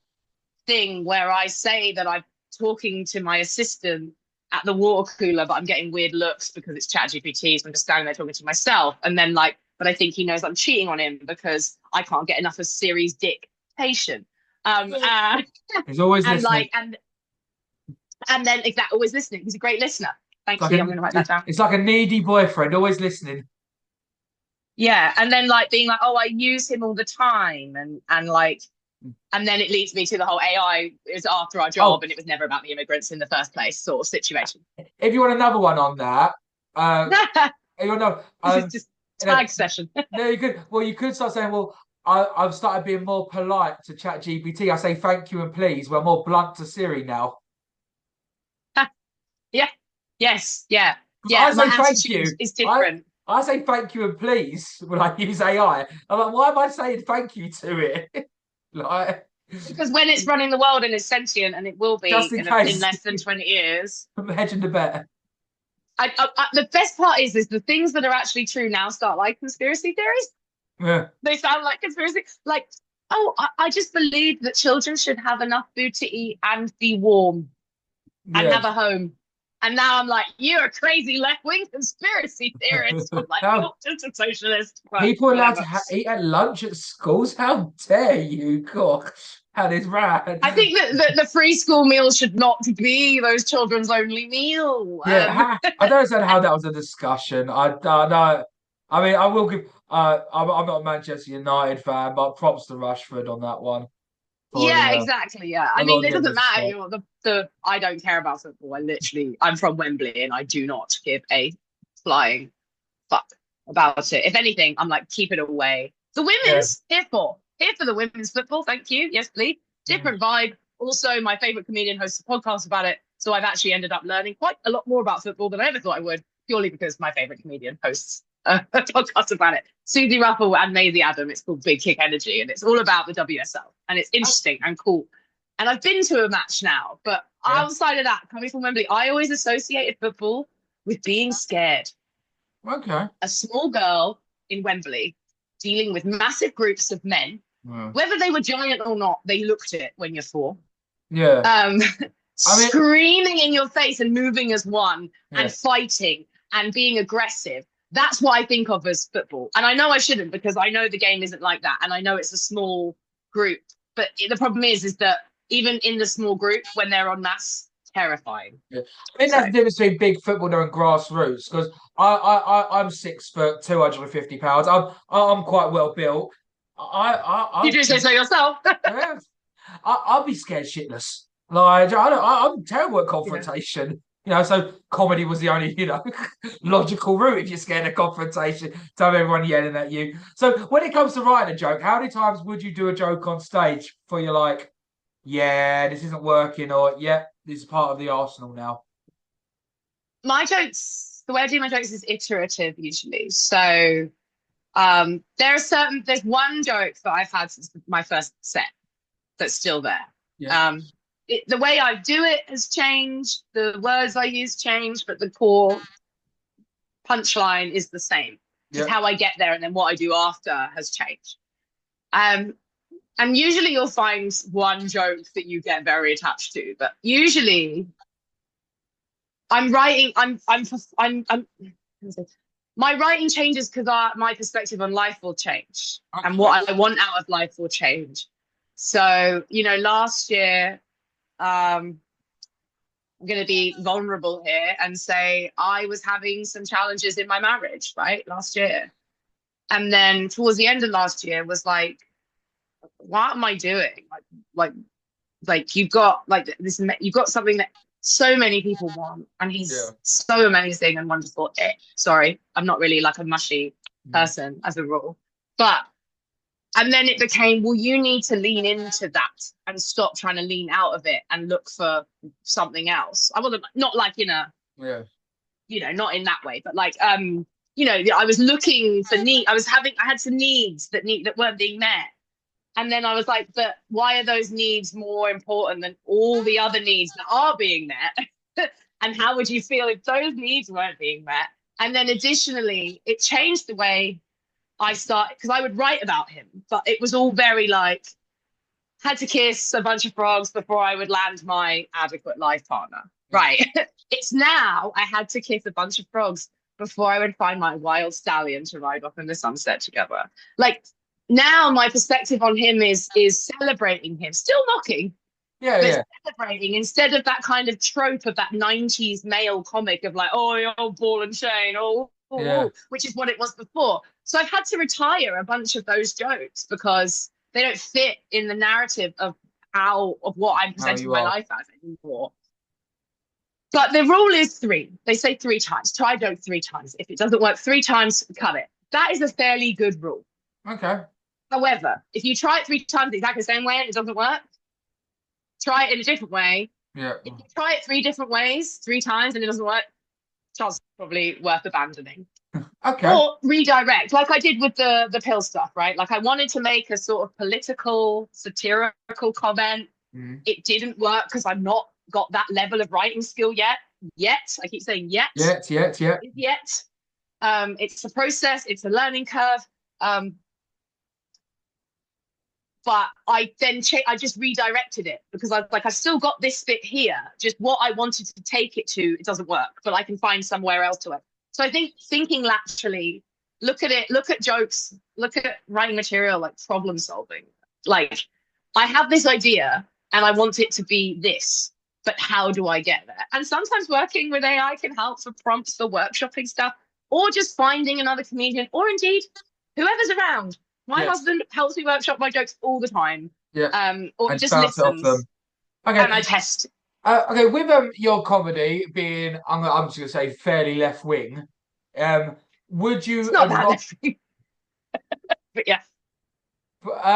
thing where I say that I'm talking to my assistant at the water cooler, but I'm getting weird looks because it's ChatGPT. So I'm just standing there talking to myself. And then but I think he knows I'm cheating on him because I can't get enough of Siri's dictation. Um, uh, He's always and listening. like, and then exactly, always listening. He's a great listener. It's Thank like you. I'm going to write that down. it's like a needy boyfriend, always listening. Yeah, and then like being like, oh, I use him all the time, and like, and then it leads me to the whole AI is after our Oh, job, and it was never about the immigrants in the first place sort of situation. if you want another one on that, you know, This is just you know, tag session. no, you could. Well, you could start saying, "Well, I've started being more polite to Chat GPT. I say thank you and please. We're more blunt to Siri now. Yeah. Yes. Yeah. Yeah. Because I My say thank attitude you. is I different I say thank you and please when I use AI. I'm like, why am I saying thank you to it? Like, because when it's running the world and it's sentient, and it will just be in in case less than 20 years. I'm hedging the bet. The best part is the things that are actually true now start like conspiracy theories. Yeah, They sound like conspiracy. Like, oh, I just believe that children should have enough food to eat and be warm and yeah. have a home. And now I'm like, you're a crazy left-wing conspiracy theorist. I'm like, How you're just a socialist, but people are allowed to whatever. eat at lunch at schools? How dare you? God, that is rad. I think that the free school meal should not be those children's only meal. Yeah, I don't understand how that was a discussion. I know. I mean, I will give. I'm not a Manchester United fan, but props to Rashford on that one for Yeah, exactly. Yeah. I I gotta mean, it give him doesn't matter. respect. You know, the I don't care about football. I'm from Wembley and I do not give a flying fuck about it. If anything, I'm like, keep it away. The Yeah. women's here for the women's football. Thank you. Yes, please. Mm. Different vibe. Also, my favorite comedian hosts a podcast about it. So I've actually ended up learning quite a lot more about football than I ever thought I would, purely because my favorite comedian hosts a podcast about it. Susie Ruffle and Maisie Adam. It's called Big Kick Energy, and it's all about the WSL, and it's interesting and cool. And I've been to a match now, but Yeah. outside of that, coming from Wembley, I always associated football with being scared. Okay. A small girl in Wembley dealing with massive groups of men, Yeah. whether they were giant or not, they looked it when you're four. Yeah. Um, I mean, screaming in your face and moving as one yeah. and fighting and being aggressive. That's what I think of as football. And I know I shouldn't, because I know the game isn't like that. And I know it's a small group. But the problem is that even in the small group, when they're en masse, terrifying. Yeah. I think that's So the difference between big footballer and grassroots. Because I'm 6 foot, 250 pounds. I'm quite well built. you do say so yourself. Yeah, I'll be scared shitless. Like I'm terrible at Yeah. confrontation. You know, so comedy was the only, logical route if you're scared of confrontation, to have everyone yelling at you. So when it comes to writing a joke, how many times would you do a joke on stage for you're like, yeah, this isn't working, or yeah, this is part of the arsenal now? My jokes, the way I do my jokes is iterative usually. So there's one joke that I've had since my first set that's still there. Yeah, Um, the way I do it has changed, the words I use change, but the core punchline is the same. Just yeah, how I get there and then what I do after has changed. Um, and usually you'll find one joke that you get very attached to, but usually I'm writing. I'm my writing changes because my perspective on life will change and what I want out of life will change. So, last year, I'm going to be vulnerable here and say I was having some challenges in my marriage, right, last year. And then towards the end of last year was like, what am I doing? Like you've got like this, you've got something that so many people want, and yeah. he's so amazing and wonderful. Sorry, I'm not really like a mushy Mm. person as a rule, but and then it became, well, you need to lean into that and stop trying to lean out of it and look for something else. I wasn't not like in a, Yeah. not in that way, but like I was looking for I had some needs that weren't being met. And then I was like, but why are those needs more important than all the other needs that are being met? And how would you feel if those needs weren't being met? And then additionally, it changed the way I started, because I would write about him, but it was all very like, had to kiss a bunch of frogs before I would land my adequate life partner. Right. It's now I had to kiss a bunch of frogs before I would find my wild stallion to ride off in the sunset together. Like, now my perspective on him is celebrating him, still knocking, Yeah, but yeah, celebrating instead of that kind of trope of that 90s male comic of like, oh, you're ball and chain, yeah. which is what it was before. So I've had to retire a bunch of those jokes because they don't fit in the narrative of what I'm How presenting you my are. life as anymore. But the rule is three. They say three times. Try joke three times. If it doesn't work three times, cut it. That is a fairly good rule. Okay. However, if you try it three times the exactly the same way and it doesn't work, try it in a different way. Yeah. If you try it three different ways, three times, and it doesn't work, chance probably worth abandoning. Okay. Or redirect, like I did with the pill stuff, right? Like I wanted to make a sort of political, satirical comment. Mm. It didn't work because I'm not got that level of writing skill yet. Yet. I keep saying yet. Yeah. Yet. It's a process, it's a learning curve. But I then I just redirected it because I've still got this bit here. Just what I wanted to take it to, it doesn't work, but I can find somewhere else to it. So I think thinking laterally, look at it, look at jokes, look at writing material like problem solving. Like I have this idea and I want it to be this, but how do I get there? And sometimes working with AI can help for prompts for workshopping stuff, or just finding another comedian, or indeed whoever's around. My Yes. husband helps me workshop my jokes all the time. Yeah. Or And just bounce it off listens them. Okay. and I test. Okay. With your comedy being, I'm just gonna say fairly left wing. Would It's you not that advise? left, but yeah.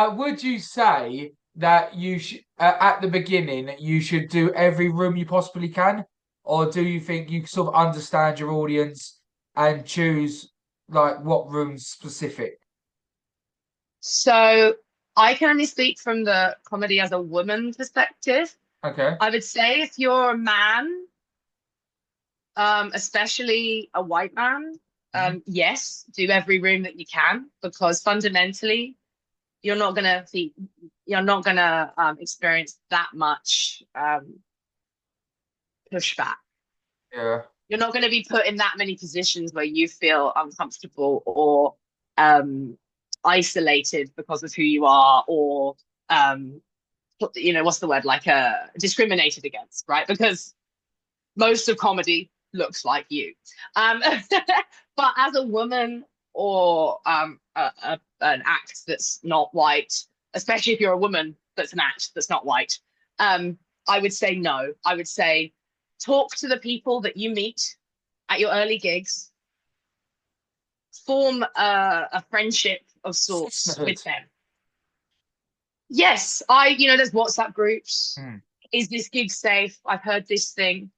Would you say that you should at the beginning you should do every room you possibly can, or do you think you sort of understand your audience and choose like what rooms specific? So I can only speak from the comedy as a woman perspective. Okay. I would say if you're a man, especially a white man, Mhm. yes, do every room that you can because fundamentally you're not gonna see, you're not gonna experience that much pushback. Yeah. You're not going to be put in that many positions where you feel uncomfortable or um, isolated because of who you are, or what's the word, like discriminated against, right? Because most of comedy looks like you. But as a woman or an act that's not white, especially if you're a woman that's an act that's not white, I would say no. I would say talk to the people that you meet at your early gigs, form a friendship of sorts Sisterhood. with them. Yes, there's WhatsApp groups. Hmm. Is this gig safe? I've heard this thing.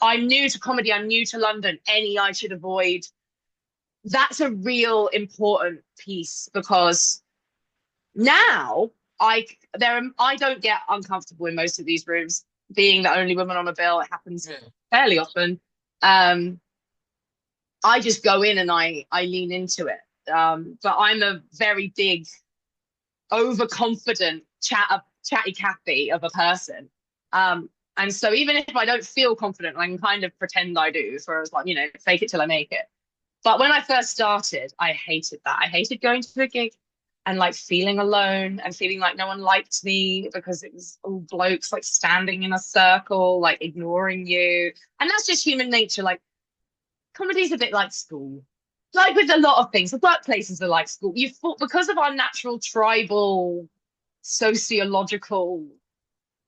I'm new to comedy. I'm new to London. Any I should avoid. That's a real important piece because now I don't get uncomfortable in most of these rooms. Being the only woman on a bill, it happens Yeah. fairly often. I just go in and I lean into it. But I'm a very big, overconfident, chatty Cathy of a person. And so even if I don't feel confident, I can kind of pretend I do for as long, fake it till I make it. But when I first started, I hated that. I hated going to a gig and like feeling alone and feeling like no one liked me because it was all blokes like standing in a circle, like ignoring you. And that's just human nature. Like comedy's a bit like school. Like with a lot of things, the workplaces are like school. You fought because of our natural tribal sociological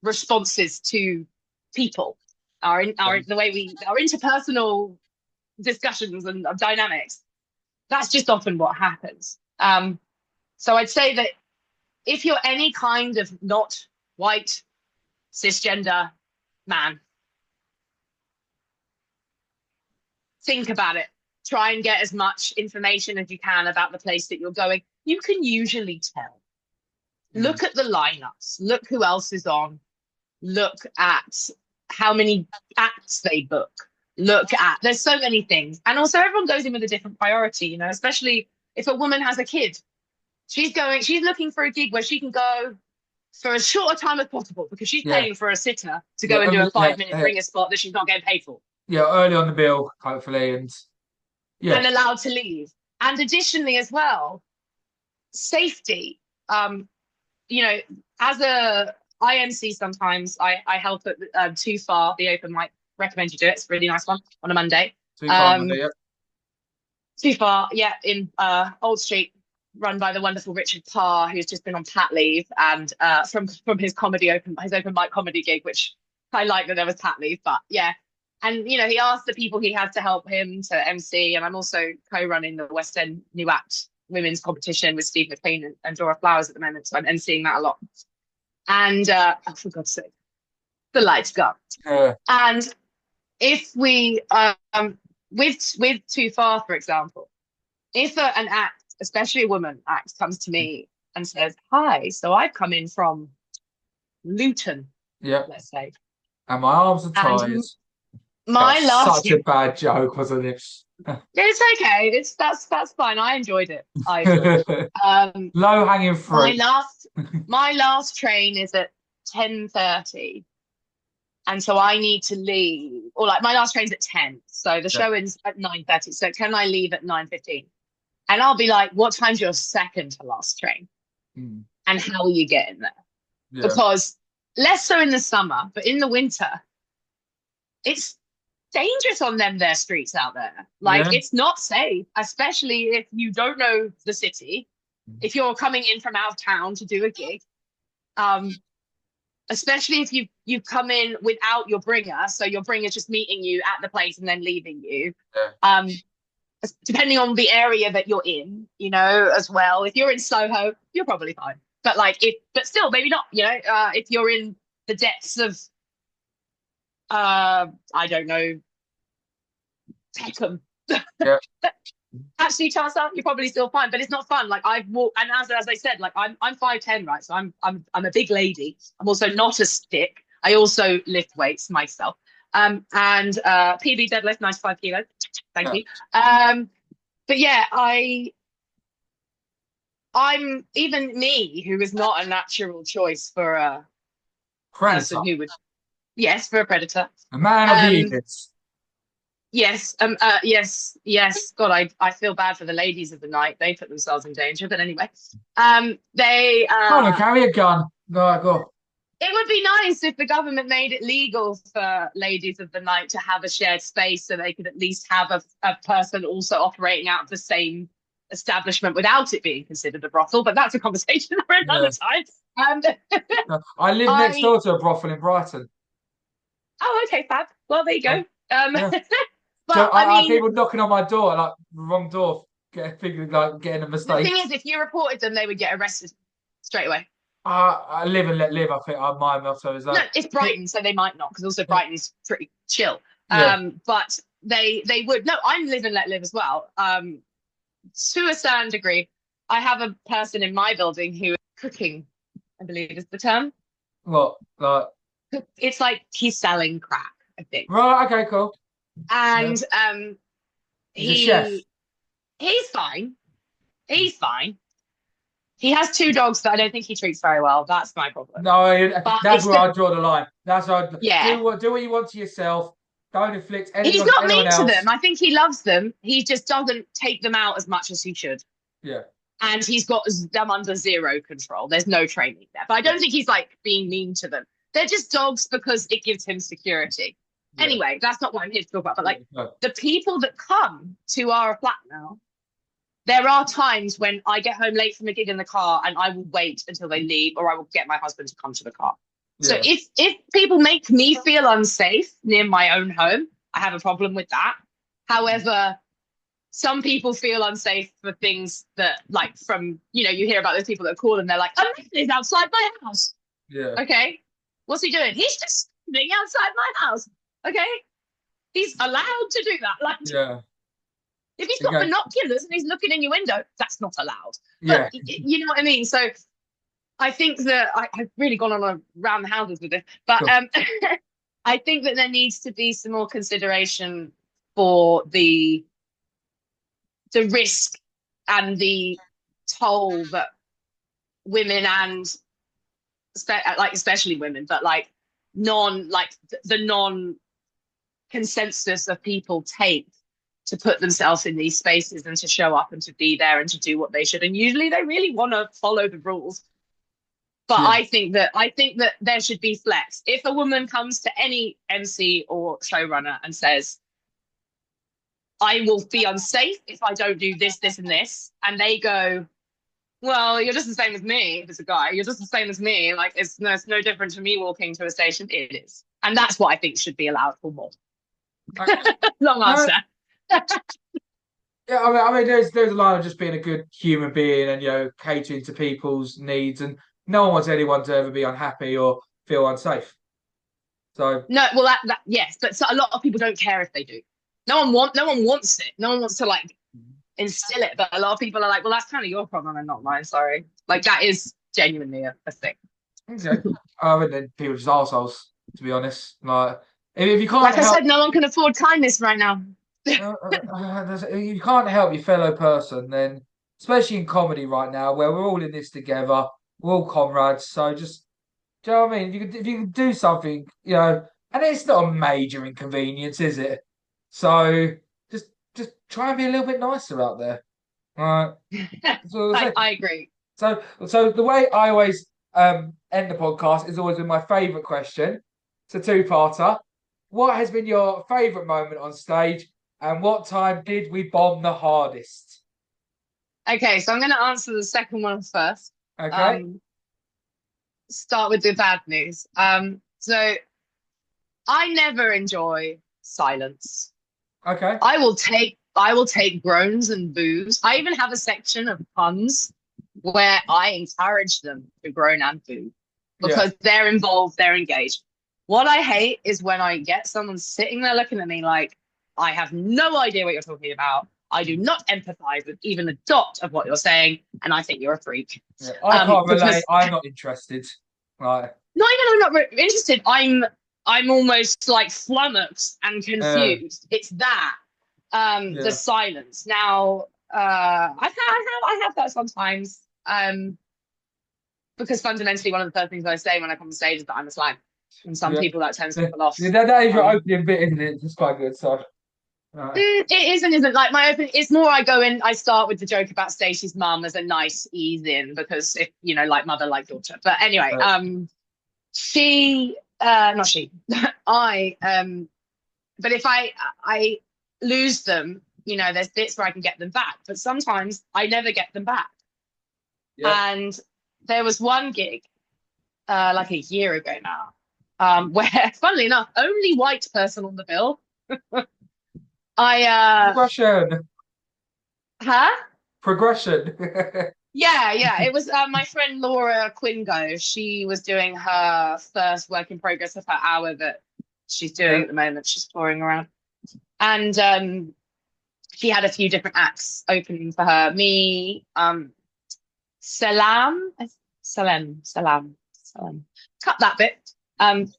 responses to people, the way our interpersonal discussions and dynamics. That's just often what happens. So I'd say that if you're any kind of not white cisgender man, think about it. Try and get as much information as you can about the place that you're going. You can usually tell. Look at the lineups. Look who else is on. Look at how many acts they book. There's so many things. And also everyone goes in with a different priority, especially if a woman has a kid. She's looking for a gig where she can go for as short a time as possible because she's Yeah. paying for a sitter to go and do a 5-minute bringer spot that she's not getting paid for. Yeah, early on the bill, hopefully, and allowed to leave. And additionally as well, safety. You know, as a IMC, sometimes I help at Too Far, the open mic. Recommend you do it. It's a really nice one on a Monday. Too far, Monday, yeah. Too Far, yeah, in Old Street, run by the wonderful Richard Parr, who's just been on pat leave, and from his open mic comedy gig, which I like that there was pat leave, but yeah. And you know, he asked the people he has to help him to MC, and I'm also co-running the West End New Act women's competition with Steve McLean and Dora Flowers at the moment, so I'm MCing that a lot. And oh, for God's sake, the lights go. And if we with Too Far, for example, if an act, especially a woman act, comes to me and says, "Hi, so I've come in from Luton," yeah, let's say, and my arms are and tired. my That's last, such a bad joke, wasn't it? it's okay, that's fine. I enjoyed it. I enjoyed it. Low hanging fruit. My last train is at 10:30. And so I need to leave, or like my last train's at 10. So the show ends at 9:30. So can I leave at 9:15? And I'll be like, what time's your second to last train? Mm. And how are you getting there? Yeah. Because less so in the summer, but in the winter, it's dangerous on their streets out there. Like it's not safe, especially if you don't know the city, if you're coming in from out of town to do a gig. Especially if you've come in without your bringer, so your bringer's just meeting you at the place and then leaving you. Yeah. Depending on the area that you're in, you know, as well. If you're in Soho, you're probably fine. But but still, maybe not. You know, if you're in the depths of, I don't know, Peckham. Yeah. Actually, Chancellor, you're probably still fine, but it's not fun. Like I've walked, and as I said, like I'm 5'10", right? So I'm a big lady. I'm also not a stick. I also lift weights myself. And PB deadlift, 95 kilos. Thank you. But yeah, I'm even me, who is not a natural choice for a person who would, yes, for a predator. A man of the Ediths. Yes, yes. God, I feel bad for the ladies of the night. They put themselves in danger. But anyway, they Come on, carry a gun. Go. It would be nice if the government made it legal for ladies of the night to have a shared space, so they could at least have a person also operating out of the same establishment without it being considered a brothel. But that's a conversation for another time. I live next door to a brothel in Brighton. Oh, okay, fab. Well, there you go. But so I mean, people knocking on my door, like the wrong door, getting a mistake. The thing is, if you reported them, they would get arrested straight away. I live and let live. I think my motto is that. No, it's Brighton, so they might not, because also Brighton's pretty chill. Yeah. But they would. No, I'm live and let live as well. To a certain degree, I have a person in my building who is cooking, I believe is the term. What? Like? It's like he's selling crack, I think. Right. Okay. Cool. And he's a chef. He's fine. He's fine. He has 2 dogs that I don't think he treats very well. That's my problem. No, that's where I draw the line. That's how do what you want to yourself. Don't inflict anyone. He's not mean else. to them. I think he loves them. He just doesn't take them out as much as he should. Yeah. And he's got them under zero control. There's no training there. But I don't think he's like being mean to them. They're just dogs because it gives him security. Yeah. Anyway, that's not what I'm here to talk about. But like the people that come to our flat now, there are times when I get home late from a gig in the car and I will wait until they leave, or I will get my husband to come to the car. Yeah. So if people make me feel unsafe near my own home, I have a problem with that. However, some people feel unsafe for things that, like, from, you know, you hear about those people that call and they're like, oh, he's outside my house. Yeah. Okay. What's he doing? He's just standing outside my house. Okay. He's allowed to do that. Like, yeah. If he's got binoculars and he's looking in your window, that's not allowed. But you know what I mean? So I think that I've really gone on around the houses with this, but cool. I think that there needs to be some more consideration for the risk and the toll that women and especially women, but like the non consensus of people take to put themselves in these spaces and to show up and to be there and to do what they should. And usually they really want to follow the rules. But Yeah. I think that there should be flex. If a woman comes to any MC or showrunner and says, I will be unsafe if I don't do this, this, and this, and they go, well, you're just the same as me. If it's a guy, you're just the same as me. Like, it's no different to me walking to a station. It is. And that's what I think should be allowed for more. Long answer. Yeah, I mean, there's a line of just being a good human being and, you know, catering to people's needs, and no one wants anyone to ever be unhappy or feel unsafe. So No, well, that yes, but so a lot of people don't care if they do. No one wants it. No one wants to like instill it. But a lot of people are like, well, that's kind of your problem and not mine. Sorry. Like, that is genuinely a thing. okay. And then people are just arseholes, to be honest. Like, if you can't Like I help, said, no one can afford kindness right now. if you can't help your fellow person, then especially in comedy right now, where we're all in this together, we're all comrades. So just, do you know what I mean? If you can do something, you know, and it's not a major inconvenience, is it? So just try and be a little bit nicer out there. Right. I agree. So the way I always end the podcast is always with my favourite question. It's a two-parter. What has been your favourite moment on stage, and what time did we bomb the hardest? Okay, so I'm going to answer the second one first. Okay. Start with the bad news. So I never enjoy silence. Okay. I will take groans and boos. I even have a section of puns where I encourage them to groan and boo because they're involved, they're engaged. What I hate is when I get someone sitting there looking at me like, I have no idea what you're talking about. I do not empathize with even a dot of what you're saying, and I think you're a freak. Yeah. I can't relate. I'm not interested. Right. Not even I'm not interested. I'm almost like flummoxed and confused. It's that. The silence. Now, I have that sometimes. Because fundamentally, one of the first things I say when I come on stage is that I'm a slang, and some people that tends to pull off. Yeah, that is your opening bit, isn't it? It's quite good. So. It is and isn't. Like, my opening, it's more I go in, I start with the joke about Stacey's mum as a nice ease in, because if you know, like mother, like daughter. But anyway, not she, I but if I lose them, you know, there's bits where I can get them back, but sometimes I never get them back. And there was one gig like a year ago now, where funnily enough, only white person on the bill. Progression. Progression. Yeah. It was my friend Laura Quingo. She was doing her first work in progress of her hour that she's doing at the moment. She's touring around. And she had a few different acts opening for her. Me, Salam. Cut that bit.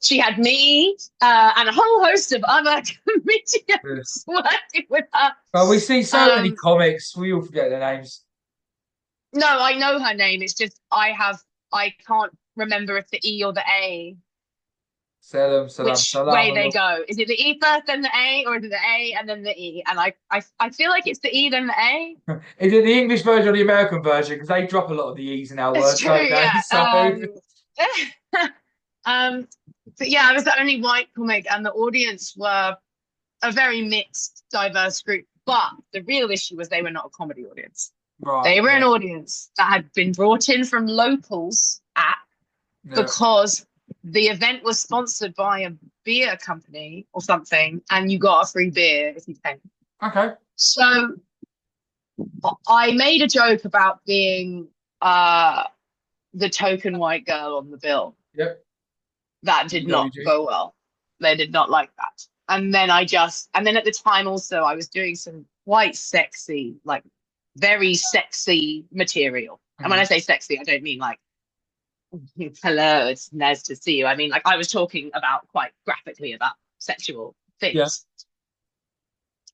She had me and a whole host of other comedians working with her. Well, we see so many comics, we all forget their names. No, I know her name. It's just I can't remember if the E or the A. Which way they go. Is it the E first, then the A, or is it the A and then the E? And I feel like it's the E, then the A. Is it the English version or the American version? Because they drop a lot of the E's in our words. True, yeah. But yeah, I was the only white comic, and the audience were a very mixed, diverse group. But the real issue was they were not a comedy audience. Right. They were an audience that had been brought in from locals because the event was sponsored by a beer company or something, and you got a free beer if you came. Okay. So I made a joke about being the token white girl on the bill. Yep. That did not go well. They did not like that. And then at the time also I was doing some quite sexy, like very sexy material. And when I say sexy, I don't mean like, hello, it's nice to see you. I mean, like, I was talking about quite graphically about sexual things. Yeah.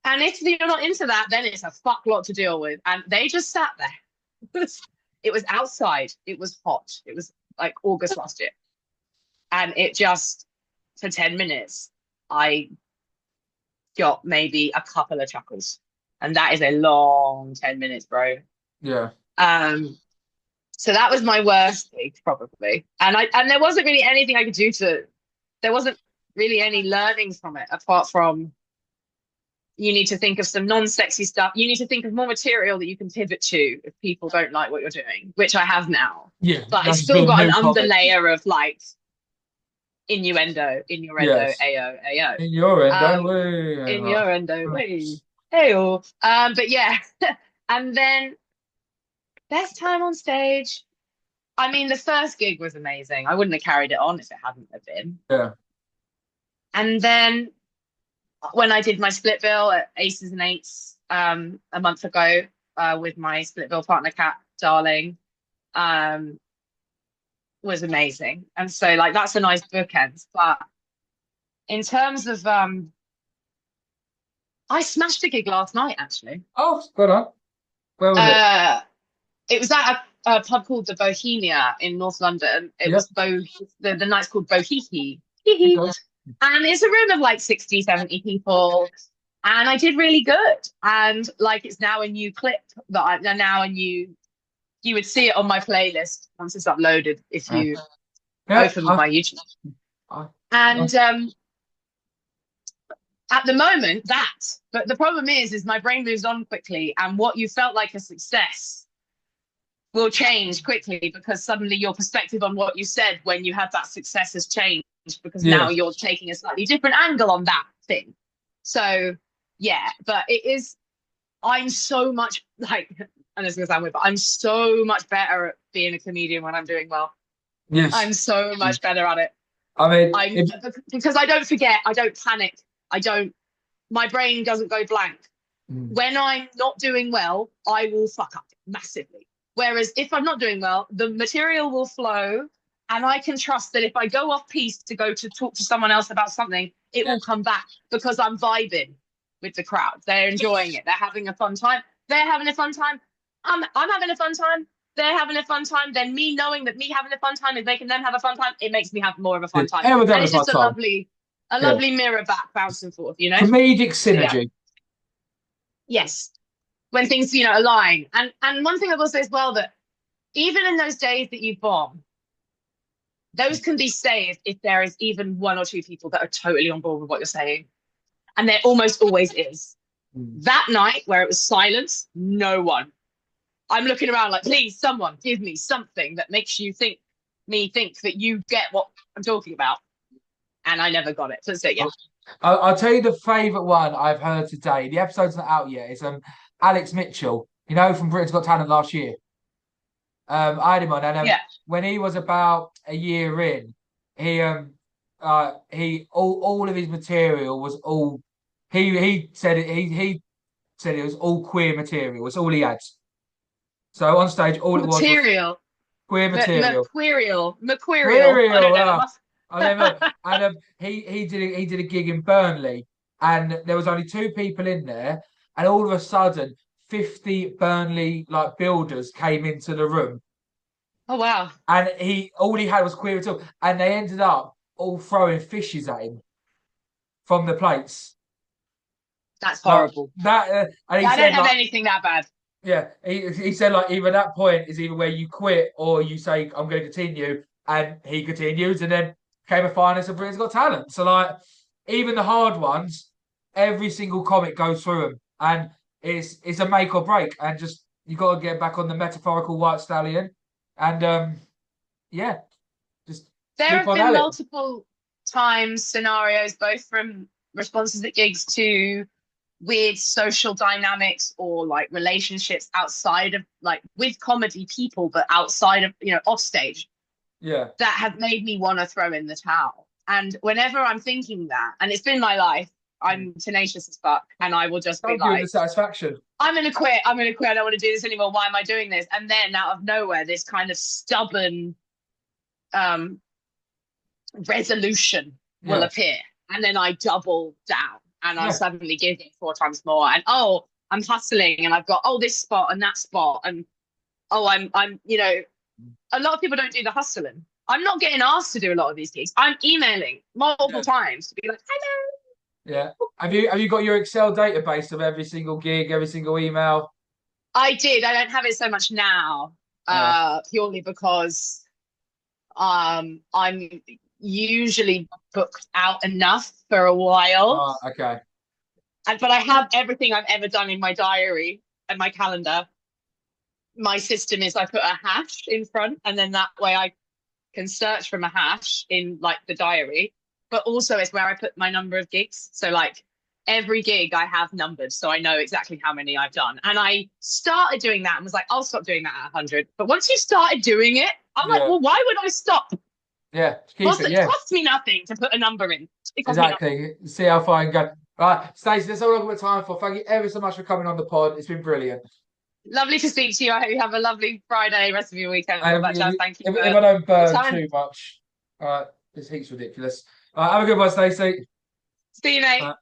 And if you're not into that, then it's a fuck lot to deal with. And they just sat there. It was outside. It was hot. It was like August last year. And it just, for 10 minutes, I got maybe a couple of chuckles, and that is a long 10 minutes, bro. Yeah. So that was my worst gig probably, and there wasn't really anything I could do to. There wasn't really any learnings from it apart from you need to think of some non-sexy stuff. You need to think of more material that you can pivot to if people don't like what you're doing, which I have now. Yeah. But it's That's still still got an new comic. underlayer of like innuendo, Yes. ayo, ayo. In your end, don't Um, we? innuendo, wait. Hey, but yeah. And then best time on stage. I mean, the first gig was amazing. I wouldn't have carried it on if it hadn't have been. Yeah. And then when I did my split bill at Aces and Eights a month ago with my split bill partner, Kat Darling, was amazing. And so like that's a nice bookend. But in terms of I smashed a gig last night actually. Oh, good on. Where was it? It was at a pub called the Bohemia in North London. It was the night's called Bohihi. Okay. And it's a room of like 60, 70 people. And I did really good. And like it's now a new clip that you would see it on my playlist once it's uploaded if you open my YouTube. And at the moment, but the problem is my brain moves on quickly, and what you felt like a success will change quickly because suddenly your perspective on what you said when you had that success has changed because now you're taking a slightly different angle on that thing. So yeah, but I'm so much like, and it's gonna sound weird, but I'm so much better at being a comedian when I'm doing well. Yes. I'm so much better at it. I mean, because I don't forget, I don't panic, my brain doesn't go blank. When I'm not doing well, I will fuck up massively. Whereas if I'm not doing well, the material will flow, and I can trust that if I go off piece to go to talk to someone else about something, it will come back because I'm vibing with the crowd. They're enjoying it. They're having a fun time. They're having a fun time. I'm having a fun time. They're having a fun time. Then me knowing that me having a fun time is making them have a fun time, it makes me have more of a fun time. And it's just a lovely mirror back bounce and forth, you know? Comedic synergy. So, yeah. Yes. When things, align. And one thing I will say as well, that even in those days that you bomb, those can be saved if there is even one or two people that are totally on board with what you're saying. And there almost always is. That night where it was silence, no one. I'm looking around like, please, someone give me something that makes you think that you get what I'm talking about. And I never got it. So yeah. I'll tell you the favourite one I've heard today. The episode's not out yet. It's Alex Mitchell, from Britain's Got Talent last year. I had him on, and when he was about a year in, he all of his material was all he said it was all queer material. It's all he had. So on stage, all material. It was queer material. Mercurial. And he did a gig in Burnley, and there was only two people in there, and all of a sudden 50 Burnley builders came into the room. Oh wow. And all he had was queer material, and they ended up all throwing fishes at him from the plates. That's horrible. I don't have anything that bad. Yeah, he said either that point is either where you quit or you say I'm going to continue, and he continues, and then became a finalist of Britain's Got Talent. So even the hard ones, every single comic goes through them, and it's a make or break, and just you got to get back on the metaphorical white stallion, and just there have been multiple times scenarios, both from responses at gigs to weird social dynamics or relationships outside of with comedy people, but outside of off stage, that have made me want to throw in the towel. And whenever I'm thinking that, and it's been my life, I'm tenacious as fuck, and I will just be like, the satisfaction. I'm gonna quit. I don't want to do this anymore. Why am I doing this? And then out of nowhere, this kind of stubborn resolution will appear, and then I double down. And I'm suddenly giving 4 times more. And I'm hustling, and I've got this spot and that spot, and I'm a lot of people don't do the hustling. I'm not getting asked to do a lot of these gigs. I'm emailing multiple times to be like, hello. Yeah. Have you got your Excel database of every single gig, every single email? I did. I don't have it so much now, Uh, purely because I'm usually booked out enough for a while. okay. But I have everything I've ever done in my diary and my calendar. My system is I put a hash in front, and then that way I can search from a hash in like the diary. But also it's where I put my number of gigs. So like every gig I have numbered, so I know exactly how many I've done. And I started doing that and was like, I'll stop doing that at 100. But once you started doing it, I'm like, Yeah. well, why would I stop? Yeah. Keep Plus, it. it Yeah. costs me nothing to put a number in. It costs me nothing. Exactly. See how far I can go. Right, Stacey, that's all I've got time for. Thank you ever so much for coming on the pod. It's been brilliant. Lovely to speak to you. I hope you have a lovely Friday, rest of your weekend, all And that jazz. Thank you if for I don't your burn time. too much, this heat's ridiculous. Have a good one, Stacey. See you, mate.